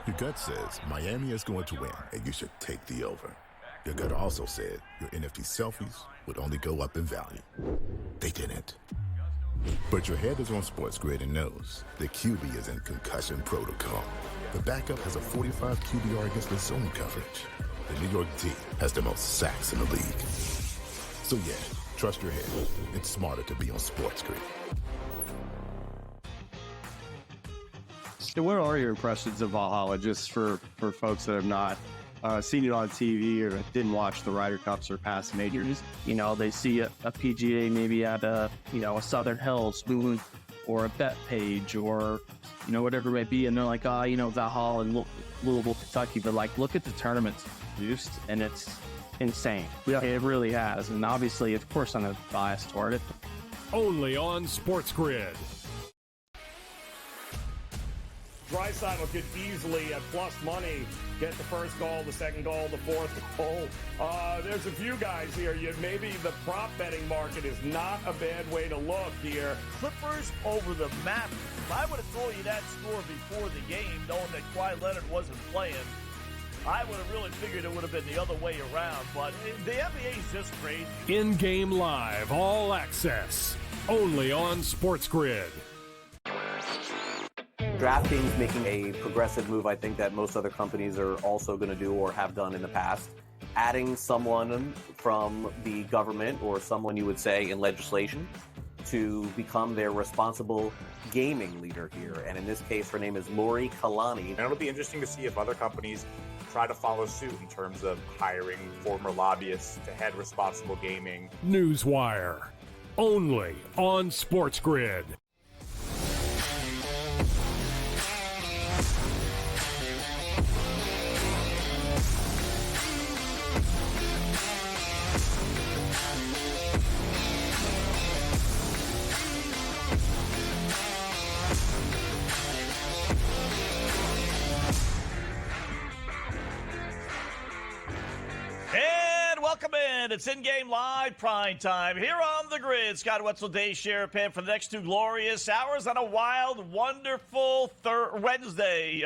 Your gut says Miami is going to win, and you should take the over. Your gut also said your NFT selfies would only go up in value. They didn't. But your head is on SportsGrid and knows the QB is in concussion protocol. The backup has a 45 QBR against the zone coverage. The New York D has the most sacks in the league. So yeah, trust your head. It's smarter to be on SportsGrid. So where are your impressions of Valhalla, just for folks that have not seen it on TV or didn't watch the Ryder Cups or past majors? You know, they see a PGA maybe at a Southern Hills, Boone, or a Bet Page, or, whatever it might be, and they're like, Valhalla and Louisville, Kentucky, but like, look at the tournaments produced, and it's insane. Yeah. It really has, and obviously, of course, I'm a bias toward it. Only on SportsGrid. Draisaitl could easily, at plus money, get the first goal, the second goal, the fourth goal. There's a few guys here. Maybe the prop betting market is not a bad way to look here. Clippers over the Mavericks. If I would have told you that score before the game, knowing that Kawhi Leonard wasn't playing, I would have really figured it would have been the other way around. But the NBA is just crazy. InGame Live, all access. Only on SportsGrid. DraftKings making a progressive move, I think, that most other companies are also going to do or have done in the past. Adding someone from the government or someone you would say in legislation to become their responsible gaming leader here. And in this case, her name is Lori Kalani. And it'll be interesting to see if other companies try to follow suit in terms of hiring former lobbyists to head responsible gaming. Newswire. Only on SportsGrid. Welcome in. It's In-Game Live Prime Time here on the grid. Scott Wetzel, Dave Sharapan for the next 2 glorious hours on a wild, wonderful Wednesday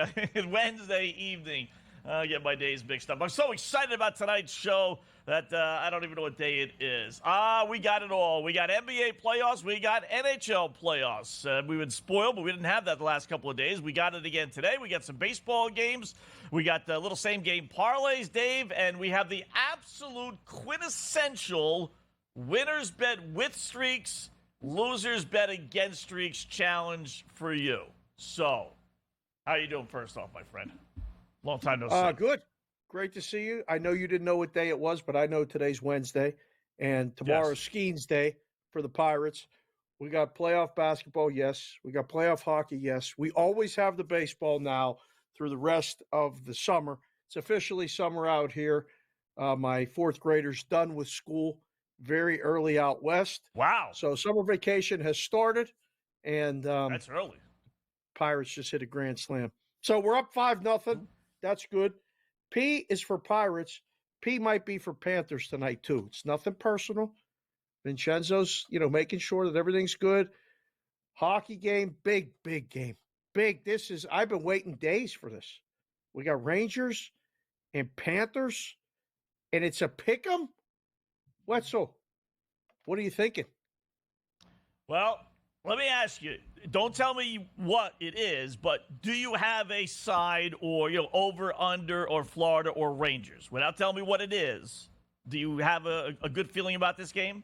evening. I get my days mixed up. I'm so excited about tonight's show that I don't even know what day it is. We got it all. We got NBA playoffs. We got NHL playoffs. We've been spoiled, but we didn't have that the last couple of days. We got it again today. We got some baseball games. We got the little same-game parlays, Dave, and we have the absolute quintessential winners bet with streaks, losers bet against streaks challenge for you. So, how you doing first off, my friend? Long time no see. Good. Great to see you. I know you didn't know what day it was, but I know today's Wednesday, and tomorrow's Skeens Day for the Pirates. We got playoff basketball, yes. We got playoff hockey, yes. We always have the baseball now through the rest of the summer. It's officially summer out here. My 4th grader's done with school very early out west. Wow. So summer vacation has started, and that's early. Pirates just hit a grand slam. So we're up 5-0. That's good. P is for Pirates. P might be for Panthers tonight, too. It's nothing personal. Vincenzo's, making sure that everything's good. Hockey game, big game. Big. I've been waiting days for this. We got Rangers and Panthers, and it's a pick'em. Wetzel, what are you thinking? Well, let me ask you. Don't tell me what it is, but do you have a side or, over, under, or Florida or Rangers? Without telling me what it is, do you have a good feeling about this game?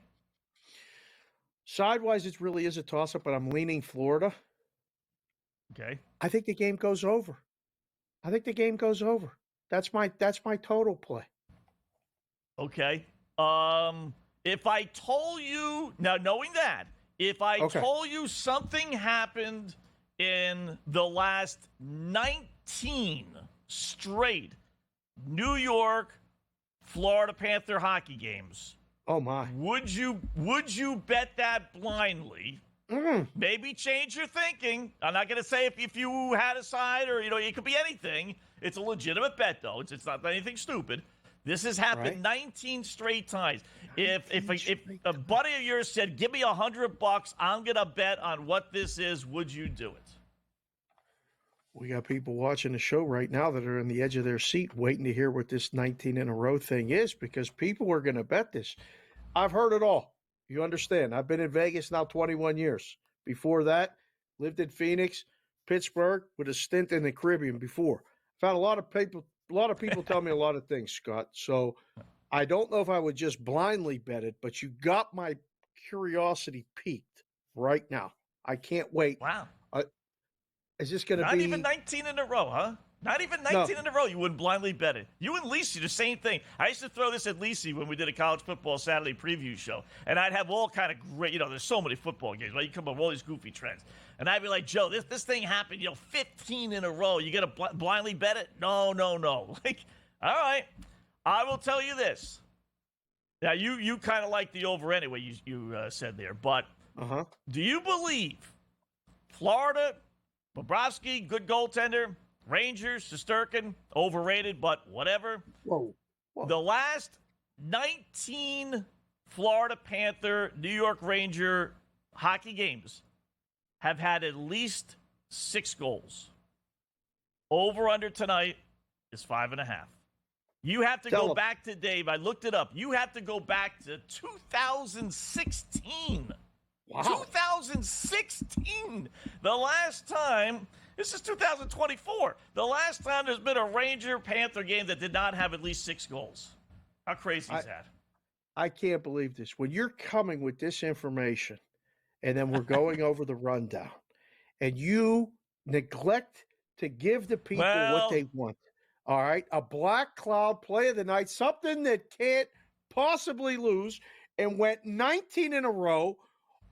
Sidewise, it really is a toss-up, but I'm leaning Florida. Okay. I think the game goes over. That's my total play. Okay. If I told you, now knowing that, if I told you something happened in the last 19 straight New York, Florida Panther hockey games, oh my, would you bet that blindly? Maybe change your thinking. I'm not going to say if you had a side or, it could be anything. It's a legitimate bet, though. It's not anything stupid. This has happened 19 straight times. If a buddy of yours said, give me $100, I'm going to bet on what this is, would you do it? We got people watching the show right now that are on the edge of their seat waiting to hear what this 19 in a row thing is because people are going to bet this. I've heard it all. You understand? I've been in Vegas now 21 years. Before that, lived in Phoenix, Pittsburgh, with a stint in the Caribbean before. Found a lot of people tell me a lot of things, Scott. So I don't know if I would just blindly bet it, but you got my curiosity piqued right now. I can't wait. Wow. Is this going to be... Not even 19 in a row, huh? Not even 19 in a row. You wouldn't blindly bet it. You and Lisi, the same thing. I used to throw this at Lisi when we did a college football Saturday preview show. And I'd have all kind of great, there's so many football games, right? You come up with all these goofy trends. And I'd be like, Joe, this thing happened, 15 in a row. You going to blindly bet it? No. Like, all right. I will tell you this. Now, you kind of like the over anyway, you said there. But do you believe Florida, Bobrovsky, good goaltender, Rangers, Shesterkin, overrated, but whatever. Whoa. The last 19 Florida Panther, New York Ranger hockey games have had at least 6 goals. Over under tonight is 5.5. You have to go back to, Dave, I looked it up. You have to go back to 2016. Wow. 2016. The last time, this is 2024. The last time there's been a Ranger Panther game that did not have at least 6 goals. How crazy is that? I can't believe this. When you're coming with this information, and then we're going over the rundown, and you neglect to give the people what they want. All right? A Black Cloud play of the night, something that can't possibly lose, and went 19 in a row,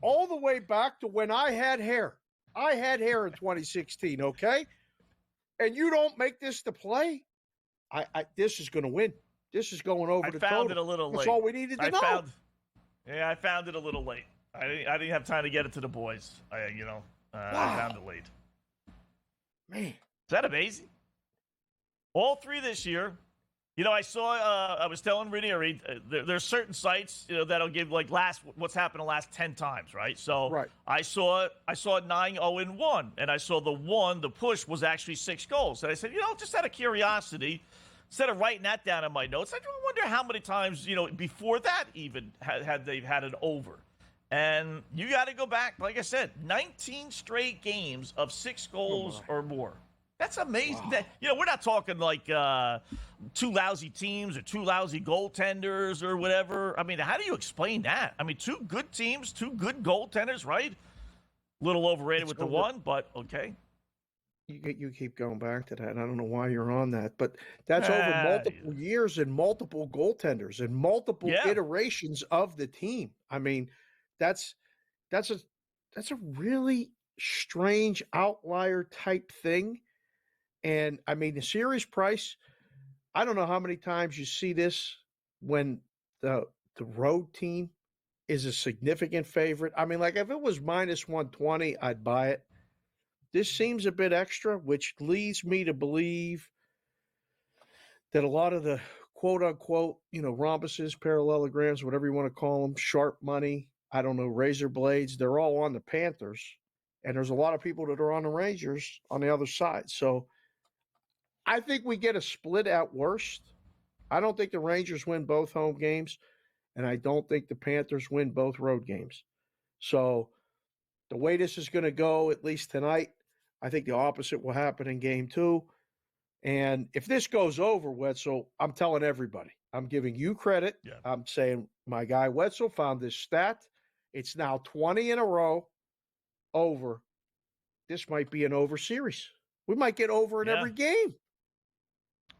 all the way back to when I had hair. I had hair in 2016, okay? And you don't make this the play? This is going to win. This is going over the total. I found it a little late. That's all we needed to know. I found it a little late. I didn't have time to get it to the boys. I found it late. Man. Is that amazing? All 3 this year. I saw, I was telling Ranieri, there's certain sites, that'll give what's happened the last 10 times, right? So right. I saw 9-0-1, and I saw the push was actually 6 goals. And I said, just out of curiosity, instead of writing that down in my notes, I wonder how many times, before that even had they've had an over. And you got to go back, like I said, 19 straight games of 6 goals or more. That's amazing. Wow. We're not talking like 2 lousy teams or 2 lousy goaltenders or whatever. I mean, how do you explain that? I mean, 2 good teams, 2 good goaltenders, right? A little overrated with the one, but okay. You keep going back to that. And I don't know why you're on that, but that's over multiple years and multiple goaltenders and multiple iterations of the team. I mean, that's a really strange outlier type thing. And I mean, the series price, I don't know how many times you see this when the road team is a significant favorite. I mean, like if it was minus 120, I'd buy it. This seems a bit extra, which leads me to believe that a lot of the quote unquote, rhombuses, parallelograms, whatever you want to call them, sharp money, I don't know, razor blades, they're all on the Panthers. And there's a lot of people that are on the Rangers on the other side. So I think we get a split at worst. I don't think the Rangers win both home games, and I don't think the Panthers win both road games. So the way this is going to go, at least tonight, I think the opposite will happen in game 2. And if this goes over, Wetzel, I'm telling everybody, I'm giving you credit. Yeah. I'm saying my guy Wetzel found this stat. It's now 20 in a row over. This might be an over series. We might get over in every game.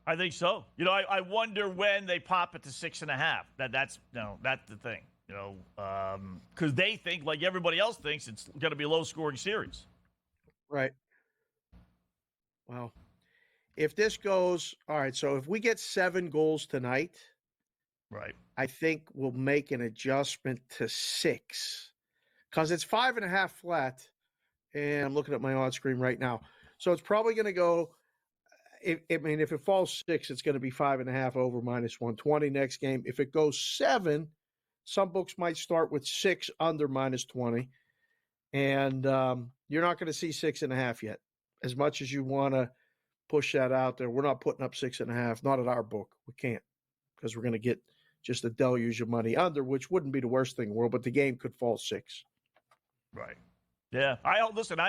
I think so. I wonder when they pop it to 6.5. That's the thing. Because they think, like everybody else thinks, it's going to be a low-scoring series. Right. Well, if this goes, all right, so if we get 7 goals tonight, right, I think we'll make an adjustment to 6 because it's 5.5 flat, and I'm looking at my on screen right now. So it's probably going to go, if it falls 6, it's going to be 5.5 over minus 120 next game. If it goes 7, some books might start with 6 under minus 20, and you're not going to see 6.5 yet. as much as you want to push that out there, we're not putting up 6.5. Not at our book. We can't, because we're going to get just a deluge of money under, which wouldn't be the worst thing in the world, but the game could fall 6. Right. Yeah. I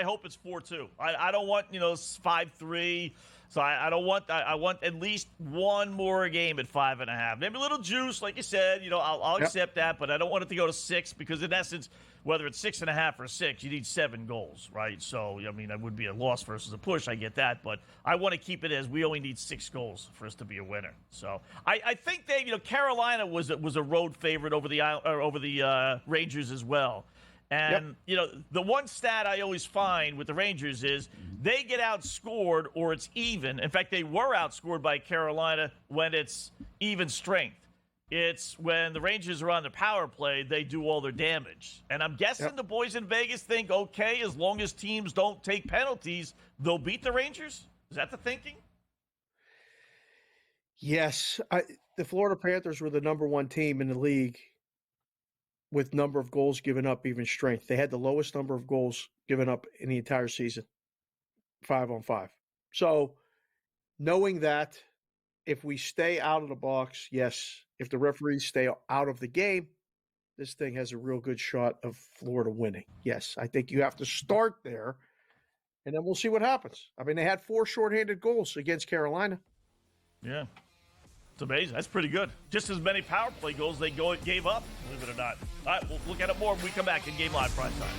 hope it's 4-2. I don't want 5-3. So I don't want. I want at least one more game at 5.5. Maybe a little juice, like you said. I'll accept that, but I don't want it to go to 6 because, in essence, whether it's 6.5 or 6, you need 7 goals, right? So I mean, that would be a loss versus a push. I get that, but I want to keep it as we only need 6 goals for us to be a winner. So I think Carolina was a road favorite over the Rangers as well. And, the one stat I always find with the Rangers is they get outscored or it's even. In fact, they were outscored by Carolina when it's even strength. It's when the Rangers are on the power play, they do all their damage. And I'm guessing the boys in Vegas think, okay, as long as teams don't take penalties, they'll beat the Rangers? Is that the thinking? Yes. The Florida Panthers were the number 1 team in the league with number of goals given up, even strength. They had the lowest number of goals given up in the entire season, 5-on-5. So knowing that, if we stay out of the box, yes. If the referees stay out of the game, this thing has a real good shot of Florida winning. Yes, I think you have to start there, and then we'll see what happens. I mean, they had 4 shorthanded goals against Carolina. Yeah. It's amazing. That's pretty good. Just as many power play goals they gave up, believe it or not. All right, we'll look at it more when we come back in Game Live Prime Time.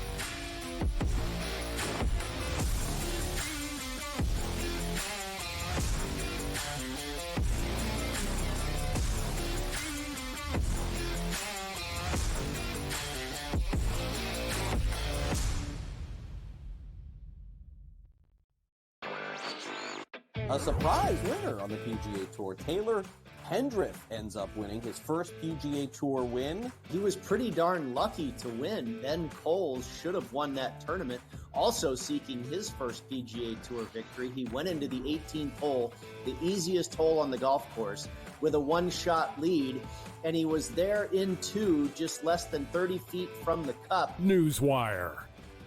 A surprise winner on the PGA Tour. Taylor Pendrith ends up winning his first PGA Tour win. He was pretty darn lucky to win. Ben Coles should have won that tournament. Also seeking his first PGA Tour victory, he went into the 18th hole, the easiest hole on the golf course, with a 1-shot lead, and he was there in 2, just less than 30 feet from the cup. Newswire,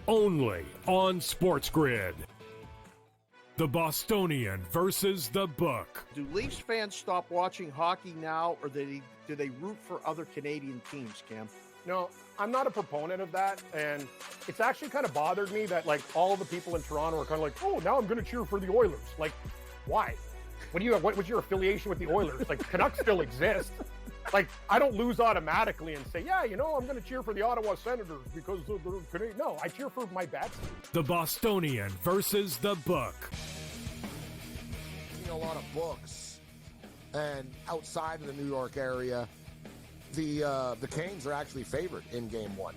only on SportsGrid. The Bostonian versus the book. Do Leafs fans stop watching hockey now, or do they root for other Canadian teams, Cam? No, I'm not a proponent of that, and it's actually kind of bothered me that, all the people in Toronto are kind of like, oh, now I'm going to cheer for the Oilers. Why? What was your affiliation with the Oilers? Canucks still exist. I don't lose automatically and say, yeah, I'm going to cheer for the Ottawa Senators because they're Canadian. No, I cheer for my bats. The Bostonian versus the book. A lot of books, and outside of the New York area, the Canes are actually favored in Game 1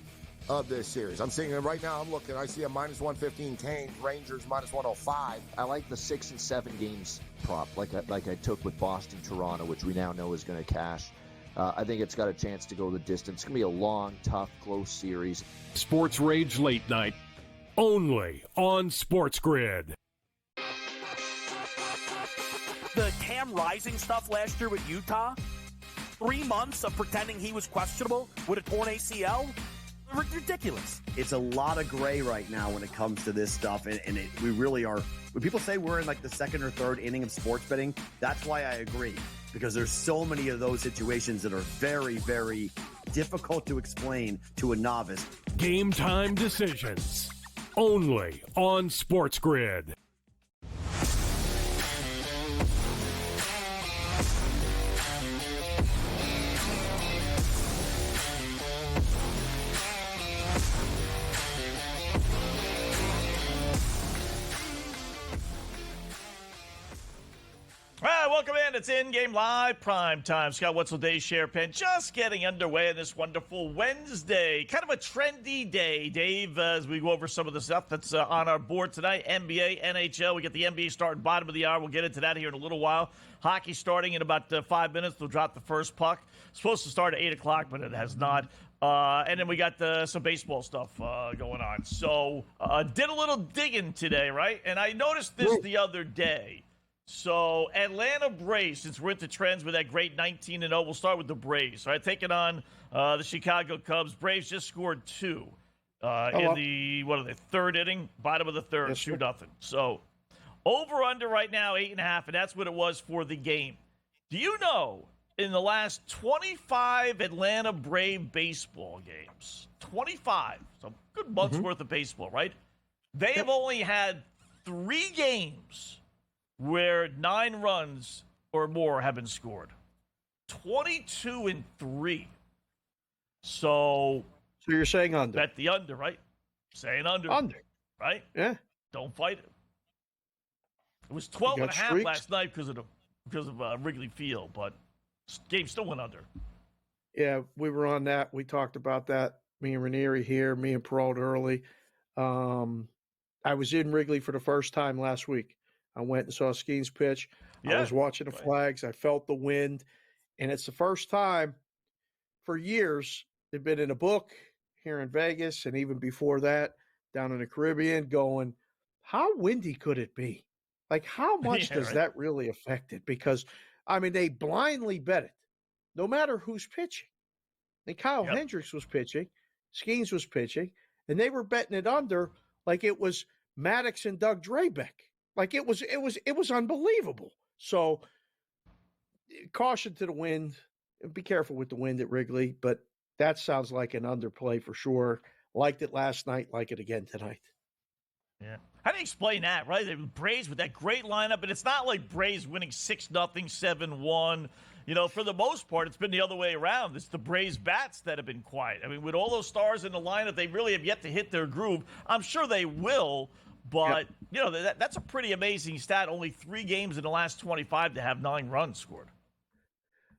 of this series. I'm seeing it right now. I'm looking. I see a -115 Canes, Rangers -105. I like the 6 and 7 games prop, like I took with Boston, Toronto, which we now know is going to cash. I think it's got a chance to go the distance. It's going to be a long, tough, close series. Sports Rage Late Night, only on SportsGrid. The Cam Rising stuff last year with Utah, 3 months of pretending he was questionable with a torn ACL, ridiculous. It's a lot of gray right now when it comes to this stuff, and we really are. When people say we're in the second or third inning of sports betting, that's why I agree, because there's so many of those situations that are very, very difficult to explain to a novice. Game time decisions, only on SportsGrid. Welcome in. It's In-Game Live Prime Time. Scott Wetzel, Dave Sharapan, just getting underway on this wonderful Wednesday. Kind of a trendy day, Dave, as we go over some of the stuff that's on our board tonight. NBA, NHL. We get the NBA starting bottom of the hour. We'll get into that here in a little while. Hockey starting in about 5 minutes. They'll drop the first puck. Supposed to start at 8 o'clock, but it has not. And then we got some baseball stuff going on. So did a little digging today, right? And I noticed this the other day. So, Atlanta Braves, since we're into trends with that great 19-0, we'll start with the Braves, right? Taking on the Chicago Cubs. Braves just scored 2 in the, third inning, bottom of the third, 2-0. So, Over under right now, 8.5, and that's what it was for the game. Do you know, in the last 25 Atlanta Brave baseball games, 25, so good month's worth of baseball, right? They have only had 3 games where 9 runs or more have been scored. 22-3. So you're saying under? Bet the under, right? Saying under. Under. Right? Yeah. Don't fight it. It was 12.5 last night because of Wrigley Field, but game still went under. Yeah, we were on that. We talked about that. Me and Ranieri here, me and Peralta early. I was in Wrigley for the first time last week. I went and saw Skeens pitch. I was watching the flags. I felt the wind. And it's the first time for years they've been in a book here in Vegas and even before that down in the Caribbean going, how windy could it be? Like, how much does that really affect it? Because, I mean, they blindly bet it, no matter who's pitching. And Kyle Hendricks was pitching, Skeens was pitching, and they were betting it under like it was Maddox and Doug Drabeck. Like it was unbelievable. So, caution to the wind. Be careful with the wind at Wrigley, but that sounds like an underplay for sure. Liked it last night, like it again tonight. Yeah. How do you explain that, right? The Braves with that great lineup, and it's not like Braves winning 6-0, 7-1. You know, for the most part, it's been the other way around. It's the Braves bats that have been quiet. I mean, with all those stars in the lineup, they really have yet to hit their groove. I'm sure they will, but, you know, that's a pretty amazing stat. Only 3 games in the last 25 to have 9 runs scored.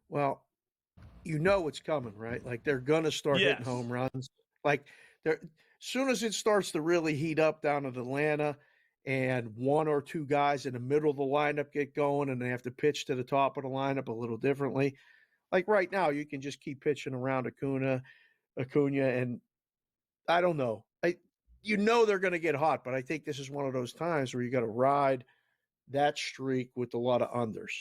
Well, you know it's coming, right? Like, they're going to start hitting home runs. Like, as soon as it starts to really heat up down in Atlanta and 1 or 2 guys in the middle of the lineup get going and they have to pitch to the top of the lineup a little differently. Like right now, you can just keep pitching around Acuna, and I don't know. You know they're going to get hot, but I think this is one of those times where you got to ride that streak with a lot of unders.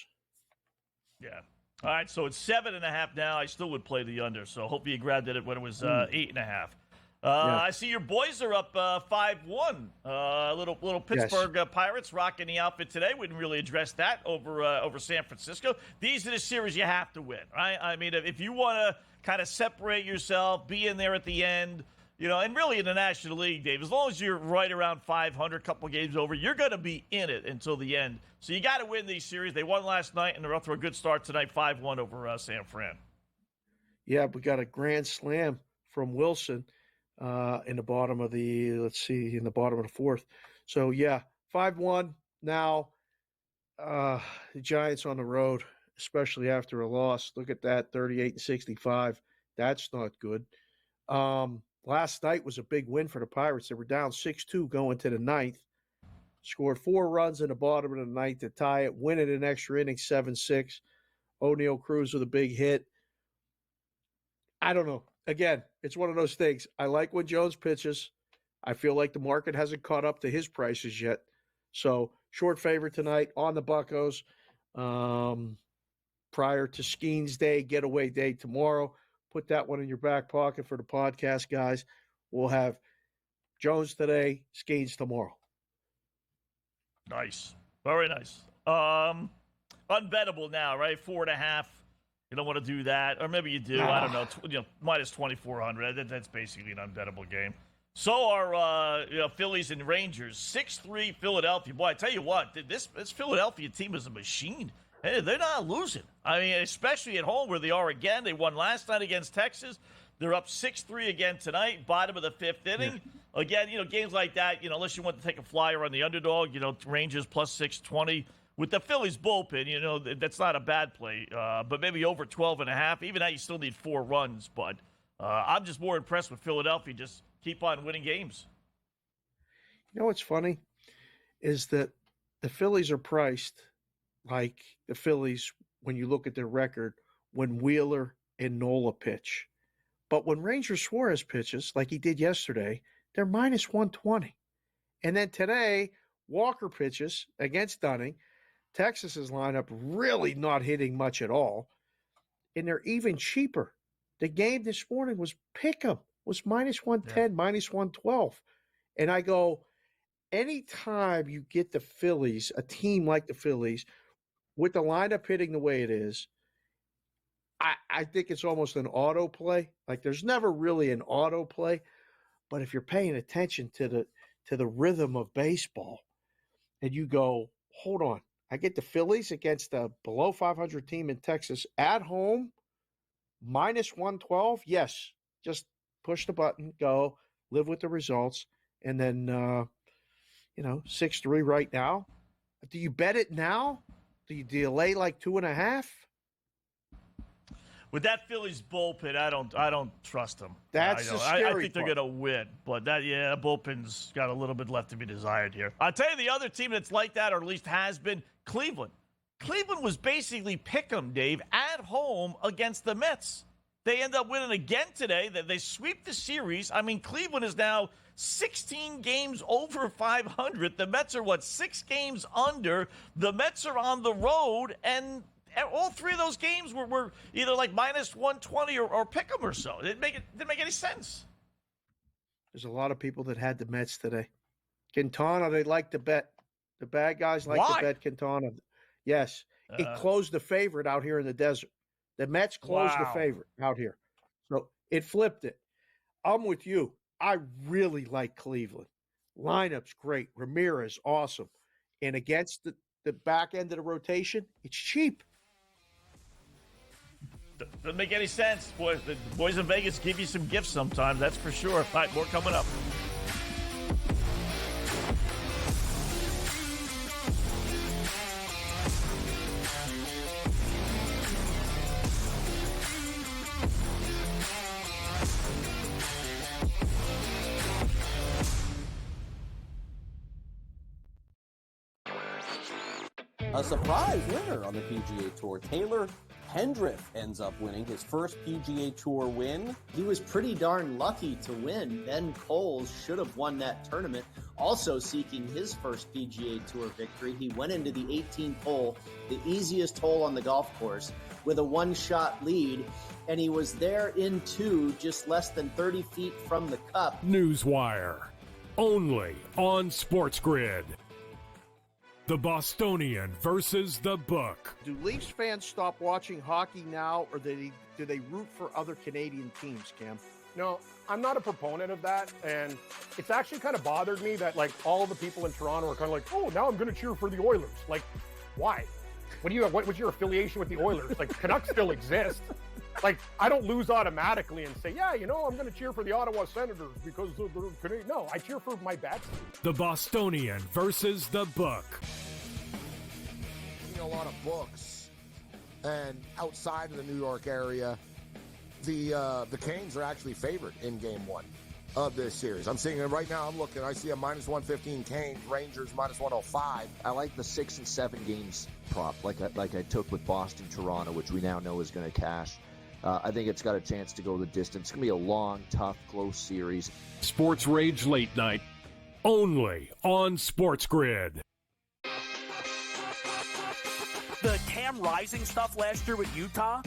Yeah. All right, so it's 7.5 now. I still would play the under, so hopefully you grabbed it when it was 8.5. I see your boys are up 5-1. Little Pittsburgh Pirates rocking the outfit today. Wouldn't really address that over San Francisco. These are the series you have to win, right? I mean, if you want to kind of separate yourself, be in there at the end, you know, and really in the National League, Dave, as long as you're right around 500, couple games over, you're going to be in it until the end. So you got to win these series. They won last night, and they're off to a good start tonight, 5-1 over San Fran. Yeah, we got a grand slam from Wilson in the bottom of the, in the bottom of the 4th. So, 5-1 now. The Giants on the road, especially after a loss. Look at that, 38-65. That's not good. Last night was a big win for the Pirates. They were down 6-2 going to the 9th. Scored 4 runs in the bottom of the 9th to tie it. Win it in extra innings, 7-6. O'Neal Cruz with a big hit. I don't know. Again, it's one of those things. I like when Jones pitches. I feel like the market hasn't caught up to his prices yet. So, short favorite tonight on the Buccos. Prior to Skeens Day, getaway day tomorrow. Put that one in your back pocket for the podcast, guys. We'll have Jones today, Skeens tomorrow. Nice. Very nice. Unbettable now, right? 4.5. You don't want to do that. Or maybe you do. I don't know. Minus 2,400. That's basically an unbettable game. So are Phillies and Rangers. 6-3 Philadelphia. Boy, I tell you what, this Philadelphia team is a machine. Hey, they're not losing. I mean, especially at home where they are again. They won last night against Texas. They're up 6-3 again tonight, bottom of the 5th inning. Yeah. Again, games like that, unless you want to take a flyer on the underdog, Rangers plus 620. With the Phillies bullpen, that's not a bad play. But maybe over 12.5. Even that, you still need 4 runs. But I'm just more impressed with Philadelphia. Just keep on winning games. You know what's funny is that the Phillies are priced like the Phillies when you look at their record when Wheeler and Nola pitch. But when Ranger Suarez pitches, like he did yesterday, they're minus 120. And then today, Walker pitches against Dunning. Texas's lineup really not hitting much at all. And they're even cheaper. The game this morning was pick'em, was minus 110, minus 112. And I go, anytime you get the Phillies, a team like the Phillies, with the lineup hitting the way it is, I think it's almost an auto play. Like there's never really an auto play, but if you're paying attention to the rhythm of baseball, and you go, hold on, I get the Phillies against a below 500 team in Texas at home, minus 112. Yes, just push the button, go, live with the results, and then 6-3 right now. Do you bet it now? Do you delay like 2.5? With that Phillies bullpen, I don't trust them. That's the scary I think they're part. going to win, but bullpen's got a little bit left to be desired here. I'll tell you the other team that's like that, or at least has been, Cleveland. Cleveland was basically pick'em, Dave, at home against the Mets. They end up winning again today. They sweep the series. I mean, Cleveland is now 16 games over 500. The Mets are, 6 games under. The Mets are on the road, and all three of those games were either like minus 120 or pick 'em or so. It didn't make any sense. There's a lot of people that had the Mets today. Quintana, they like to bet. The bad guys like to bet Quintana. Yes. It closed the favorite out here in the desert. The Mets closed the favorite out here. So it flipped it. I'm with you. I really like Cleveland. Lineup's great. Ramirez, awesome. And against the back end of the rotation, it's cheap. Doesn't make any sense. Boys, the boys in Vegas give you some gifts sometimes, that's for sure. All right, more coming up. A surprise winner on the PGA Tour. Taylor Pendrith ends up winning his first PGA Tour win. He was pretty darn lucky to win. Ben Coles should have won that tournament. Also seeking his first PGA Tour victory, he went into the 18th hole, the easiest hole on the golf course, with a one-shot lead, and he was there in two, just less than 30 feet from the cup. Newswire, only on SportsGrid. The Bostonian versus the Book. Do Leafs fans stop watching hockey now, or do they root for other Canadian teams, Cam? No, I'm not a proponent of that, and it's actually kind of bothered me that like all the people in Toronto are kind of like, oh, now I'm going to cheer for the Oilers. Like, why? What was your affiliation with the Oilers? Like, Canucks still exist. Like, I don't lose automatically and say, yeah, I'm going to cheer for the Ottawa Senators because they're Canadian. No, I cheer for my bats. The Bostonian versus the Book. A lot of books, and outside of the New York area, the Canes are actually favored in Game 1 of this series. I'm seeing it right now. I'm looking. I see a minus 115 Canes, Rangers minus 105. I like the 6 and 7 games prop, like I took with Boston, Toronto, which we now know is going to cash. I think it's got a chance to go the distance. It's going to be a long, tough, close series. Sports Rage Late Night, only on SportsGrid. The Cam Rising stuff last year with Utah,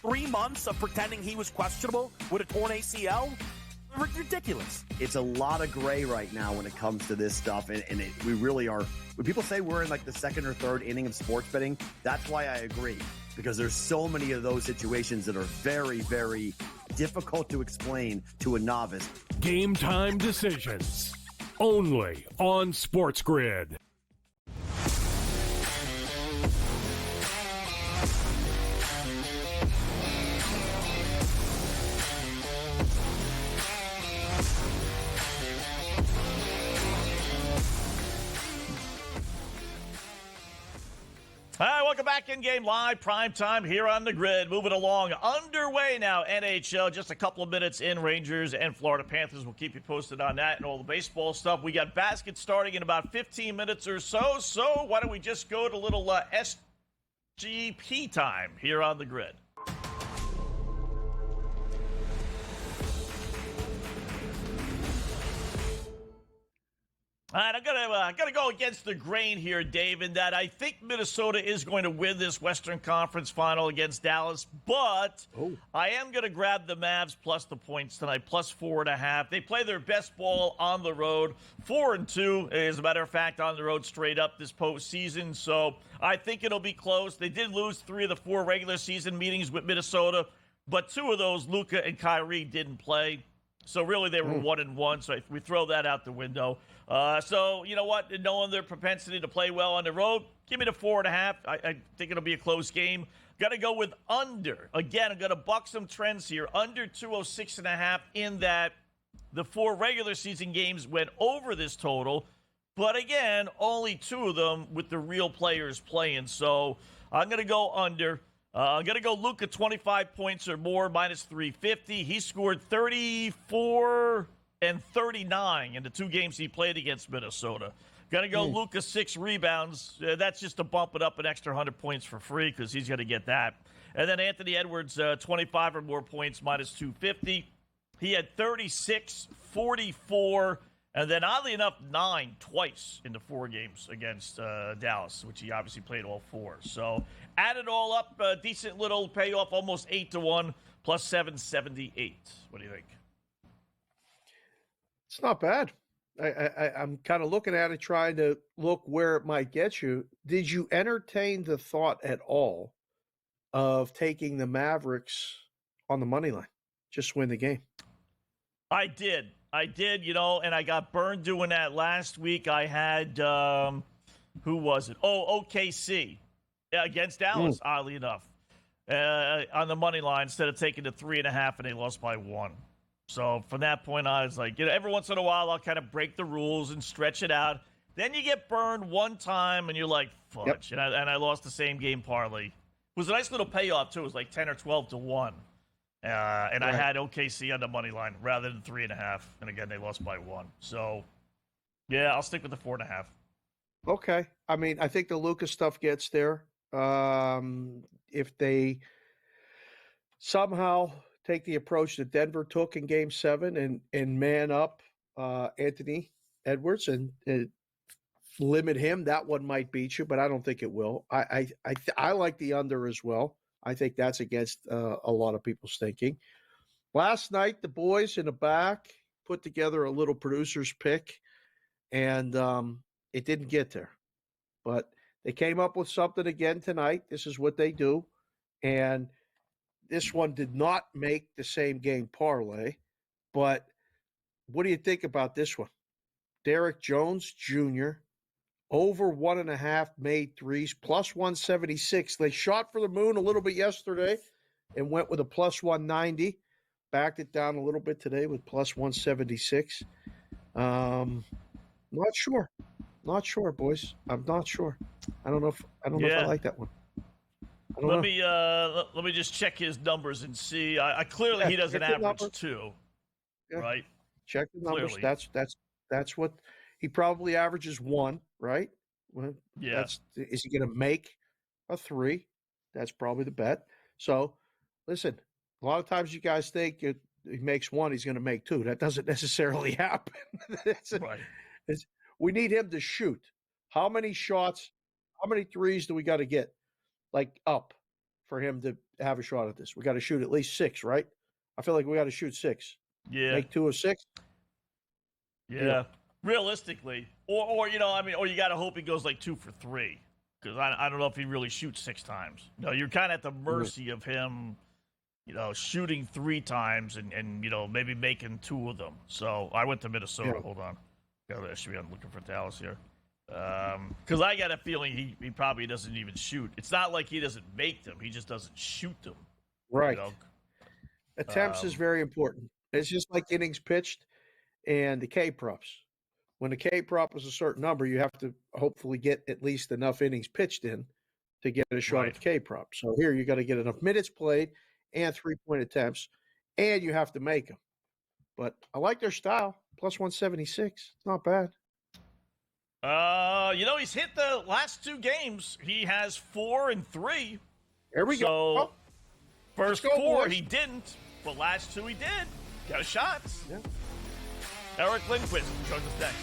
3 months of pretending he was questionable with a torn ACL, ridiculous. It's a lot of gray right now when it comes to this stuff, and we really are. When people say we're in like the second or third inning of sports betting, that's why I agree, because there's so many of those situations that are very, very difficult to explain to a novice. Game time decisions, only on SportsGrid. All right, welcome back. InGame Live, prime time here on the grid. Moving along, underway now, NHL. Just a couple of minutes in, Rangers and Florida Panthers. We'll keep you posted on that and all the baseball stuff. We got baskets starting in about 15 minutes or so. So why don't we just go to a little SGP time here on the grid. All right, I'm gonna go against the grain here, Dave, in that I think Minnesota is going to win this Western Conference Final against Dallas, but I am gonna grab the Mavs plus the points tonight, plus 4.5. They play their best ball on the road, 4-2, as a matter of fact, on the road straight up this postseason. So I think it'll be close. They did lose 3 of the 4 regular season meetings with Minnesota, but 2 of those, Luka and Kyrie, didn't play. So really, they were 1-1. So if we throw that out the window. So you know what? Knowing their propensity to play well on the road, give me the 4.5. I think it'll be a close game. Got to go with under. Again, I'm going to buck some trends here. Under 206.5 in that the 4 regular season games went over this total. But again, only 2 of them with the real players playing. So I'm going to go under. I'm going to go Luka 25 points or more, minus 350. He scored 34 and 39 in the 2 games he played against Minnesota. Going to go Luka 6 rebounds. That's just to bump it up an extra 100 points for free because he's going to get that. And then Anthony Edwards, 25 or more points, minus 250. He had 36, 44, and then oddly enough, 9 twice in the 4 games against Dallas, which he obviously played all 4. So add it all up, decent little payoff, almost 8-1, plus 778. What do you think? It's not bad. I'm kind of looking at it, trying to look where it might get you. Did you entertain the thought at all of taking the Mavericks on the money line? Just win the game. I did, and I got burned doing that last week. I had, who was it? OKC against Dallas, oddly enough, on the money line instead of taking the 3.5, and they lost by 1. So from that point on, I was like, every once in a while, I'll kind of break the rules and stretch it out. Then you get burned one time, and you're like, fudge. Yep. And I lost the same game parlay. It was a nice little payoff, too. It was like 10 or 12-1. And I had OKC on the money line rather than 3.5. And again, they lost by 1. So, yeah, I'll stick with the 4.5. Okay. I mean, I think the Lucas stuff gets there. If they somehow take the approach that Denver took in Game 7 and man up Anthony Edwards and limit him, that one might beat you, but I don't think it will. I like the under as well. I think that's against a lot of people's thinking. Last night, the boys in the back put together a little producer's pick, and it didn't get there. But they came up with something again tonight. This is what they do. And this one did not make the same game parlay. But what do you think about this one? Derek Jones Jr., over 1.5 made threes, plus 176. They shot for the moon a little bit yesterday and went with a plus 190. Backed it down a little bit today with plus 176. Not sure. Not sure, boys. I'm not sure. I don't know if I like that one. Let me just check his numbers and see. I clearly he doesn't average 2, right? Check the numbers. Clearly. That's what he probably averages 1, right? Well, yeah. Is he going to make a 3? That's probably the bet. So, listen. A lot of times you guys think he makes 1, he's going to make 2. That doesn't necessarily happen. Right. We need him to shoot. How many shots? How many threes do we got to get? Up for him to have a shot at this. We got to shoot at least 6, right? I feel like we got to shoot 6. Yeah. Make 2 of 6. Yeah. Realistically. Or you got to hope he goes 2 for 3. Because I don't know if he really shoots 6 times. No, you're kind of at the mercy of him, shooting 3 times and maybe making 2 of them. So I went to Minnesota. Yeah. Hold on. Actually, I'm looking for Dallas here. Because I got a feeling he probably doesn't even shoot. It's not like he doesn't make them. He just doesn't shoot them. Right. Attempts is very important. It's just like innings pitched and the K-props. When the K-prop is a certain number, you have to hopefully get at least enough innings pitched in to get a shot at the K-prop. So here you got to get enough minutes played and 3-point attempts, and you have to make them. But I like their style. Plus 176. It's not bad. He's hit the last 2 games. He has 4 and 3. There we go. First 4 he didn't, but last 2 he did. Got a shot. Yeah. Eric Lindquist joins us next.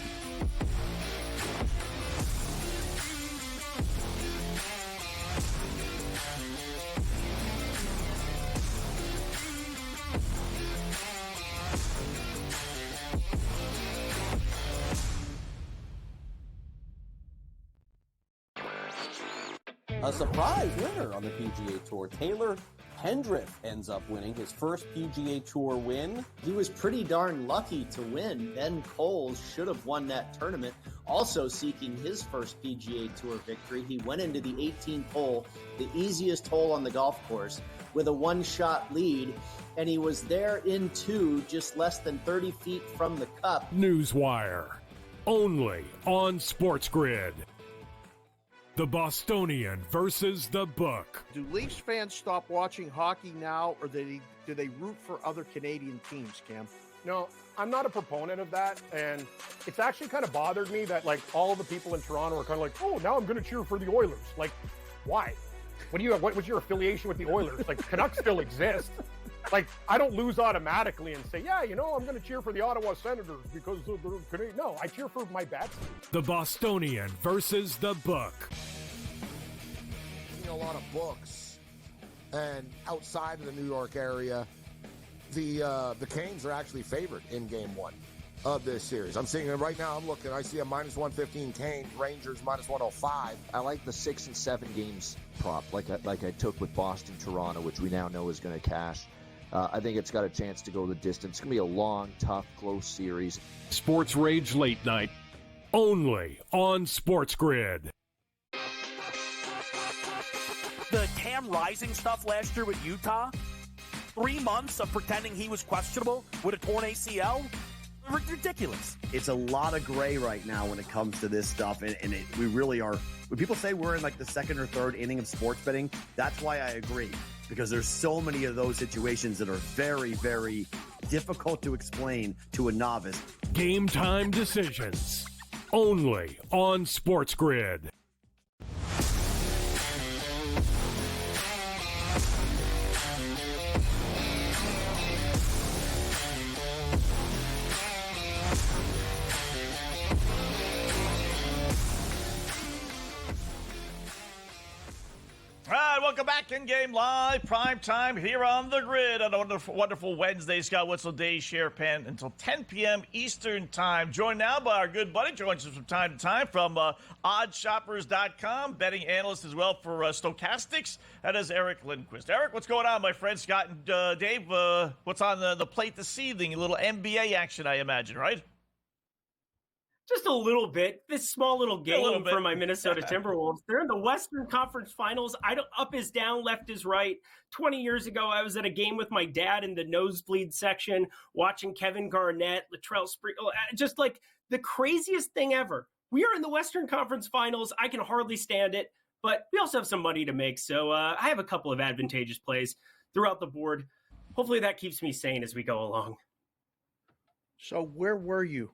A surprise winner on the PGA Tour. Taylor Pendrith ends up winning his first PGA Tour win. He was pretty darn lucky to win. Ben Coles should have won that tournament. Also seeking his first PGA Tour victory, he went into the 18th hole, the easiest hole on the golf course, with a one-shot lead, and he was there in two, just less than 30 feet from the cup. Newswire, only on SportsGrid. The Bostonian versus the book. Do Leafs fans stop watching hockey now, or do they root for other Canadian teams, Cam? No, I'm not a proponent of that, and it's actually kind of bothered me that like all the people in Toronto are kind of like, oh, now I'm going to cheer for the Oilers. Like, why? What was your affiliation with the Oilers? Like, Canucks still exist. Like, I don't lose automatically and say, yeah, I'm going to cheer for the Ottawa Senators because they're Canadian. No, I cheer for my bats. The Bostonian versus the book. A lot of books, and outside of the New York area, the Canes are actually favored in Game 1 of this series. I'm seeing it right now. I'm looking. I see a -115 Canes, Rangers -105. I like the 6 and 7 games prop, like I took with Boston, Toronto, which we now know is going to cash. I think it's got a chance to go the distance. It's going to be a long, tough, close series. Sports Rage Late Night, only on SportsGrid. The Cam Rising stuff last year with Utah, 3 months of pretending he was questionable with a torn ACL, ridiculous. It's a lot of gray right now when it comes to this stuff, and we really are. When people say we're in like the second or third inning of sports betting, that's why I agree, because there's so many of those situations that are very, very difficult to explain to a novice. Game time decisions, only on SportsGrid. All right, welcome back. InGame Live, prime time here on the grid on a wonderful Wednesday. Scott Wetzel, Dave Sharapan until 10 p.m. Eastern Time. Joined now by our good buddy, joins us from time to time from oddshoppers.com, betting analyst as well for Stochastics. That is Eric Lindquist. Eric, what's going on, my friend? Scott and Dave, what's on the plate this evening? A little NBA action, I imagine, right? Just a little bit. This small little game for my Minnesota Timberwolves. They're in the Western Conference Finals. Up is down, left is right. 20 years ago, I was at a game with my dad in the nosebleed section, watching Kevin Garnett, Latrell Sprewell, just like the craziest thing ever. We are in the Western Conference Finals. I can hardly stand it, but we also have some money to make. So I have a couple of advantageous plays throughout the board. Hopefully that keeps me sane as we go along. So where were you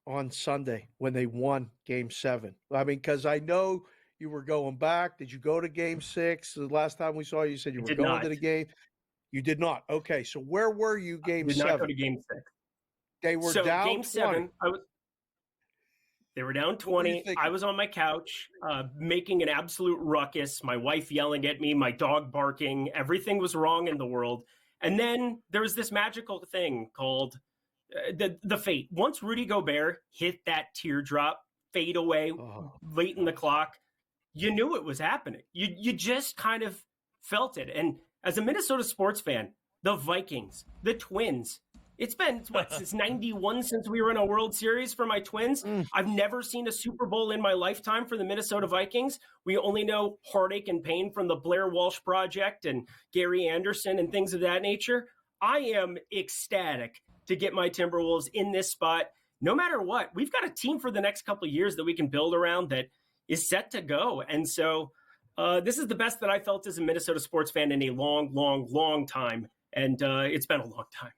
on Sunday when they won Game 7? I mean, because I know you were going back. Did you go to Game 6? The last time we saw you, you said you were going to the game. You did not. Okay, so where were you Game 7? Did not go to Game 6. They were down Game 7, they were down 20. I was on my couch making an absolute ruckus, my wife yelling at me, my dog barking. Everything was wrong in the world. And then there was this magical thing called the fate. Once Rudy Gobert hit that teardrop fade away late in the clock, you knew it was happening. You just kind of felt it. And as a Minnesota sports fan, the Vikings, the Twins, it's been since 91 since we were in a World Series for my Twins. I've never seen a Super Bowl in my lifetime for the Minnesota Vikings. We only know heartache and pain from the Blair Walsh Project and Gary Anderson and things of that nature. I am ecstatic to get my Timberwolves in this spot. No matter what, we've got a team for the next couple of years that we can build around that is set to go. And so this is the best that I felt as a Minnesota sports fan in a long, long, long time. And it's been a long time.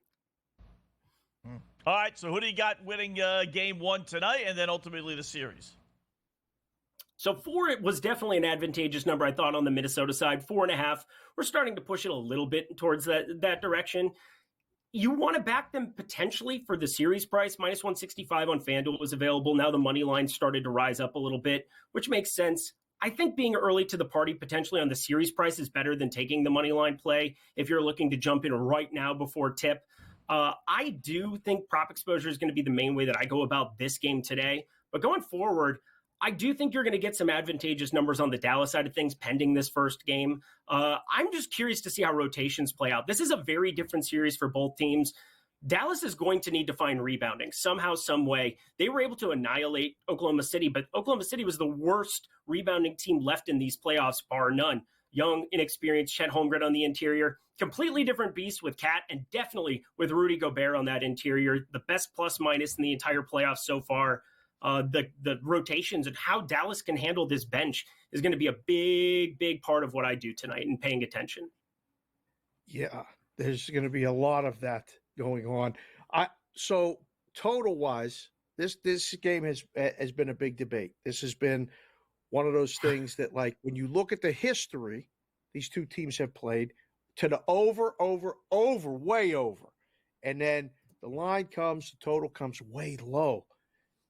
All right, so who do you got winning Game 1 tonight and then ultimately the series? So 4 was definitely an advantageous number, I thought, on the Minnesota side. 4.5. We're starting to push it a little bit towards that direction. You want to back them potentially for the series price. -165 on FanDuel was available. Now the money line started to rise up a little bit, which makes sense. I think being early to the party potentially on the series price is better than taking the money line play if you're looking to jump in right now before tip. I do think prop exposure is going to be the main way that I go about this game today. But going forward, I do think you're going to get some advantageous numbers on the Dallas side of things pending this first game. I'm just curious to see how rotations play out. This is a very different series for both teams. Dallas is going to need to find rebounding somehow, some way. They were able to annihilate Oklahoma City, but Oklahoma City was the worst rebounding team left in these playoffs, bar none. Young, inexperienced Chet Holmgren on the interior. Completely different beast with Cat, and definitely with Rudy Gobert on that interior. The best plus-minus in the entire playoffs so far. The rotations and how Dallas can handle this bench is going to be a big part of what I do tonight and paying attention. Yeah, there's going to be a lot of that going on. So total-wise, this game has been a big debate. This has been one of those things that, like, when you look at the history these two teams have played, to the over, way over. And then the line comes, the total comes way low.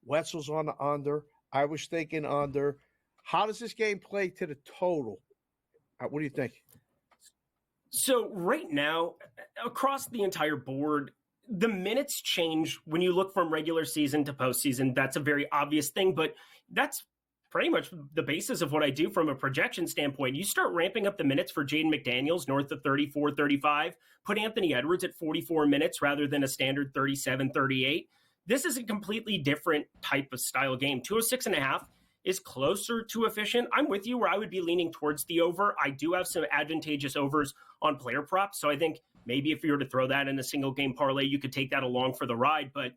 Wetzel's on the under. I was thinking under. How does this game play to the total? What do you think? So right now, across the entire board, the minutes change when you look from regular season to postseason. That's a very obvious thing, but that's pretty much the basis of what I do from a projection standpoint. You start ramping up the minutes for Jaden McDaniels north of 34, 35, put Anthony Edwards at 44 minutes rather than a standard 37, 38. This is a completely different type of style game. 206.5 is closer to efficient. I'm with you where I would be leaning towards the over. I do have some advantageous overs on player props. So I think maybe if you were to throw that in a single game parlay, you could take that along for the ride. But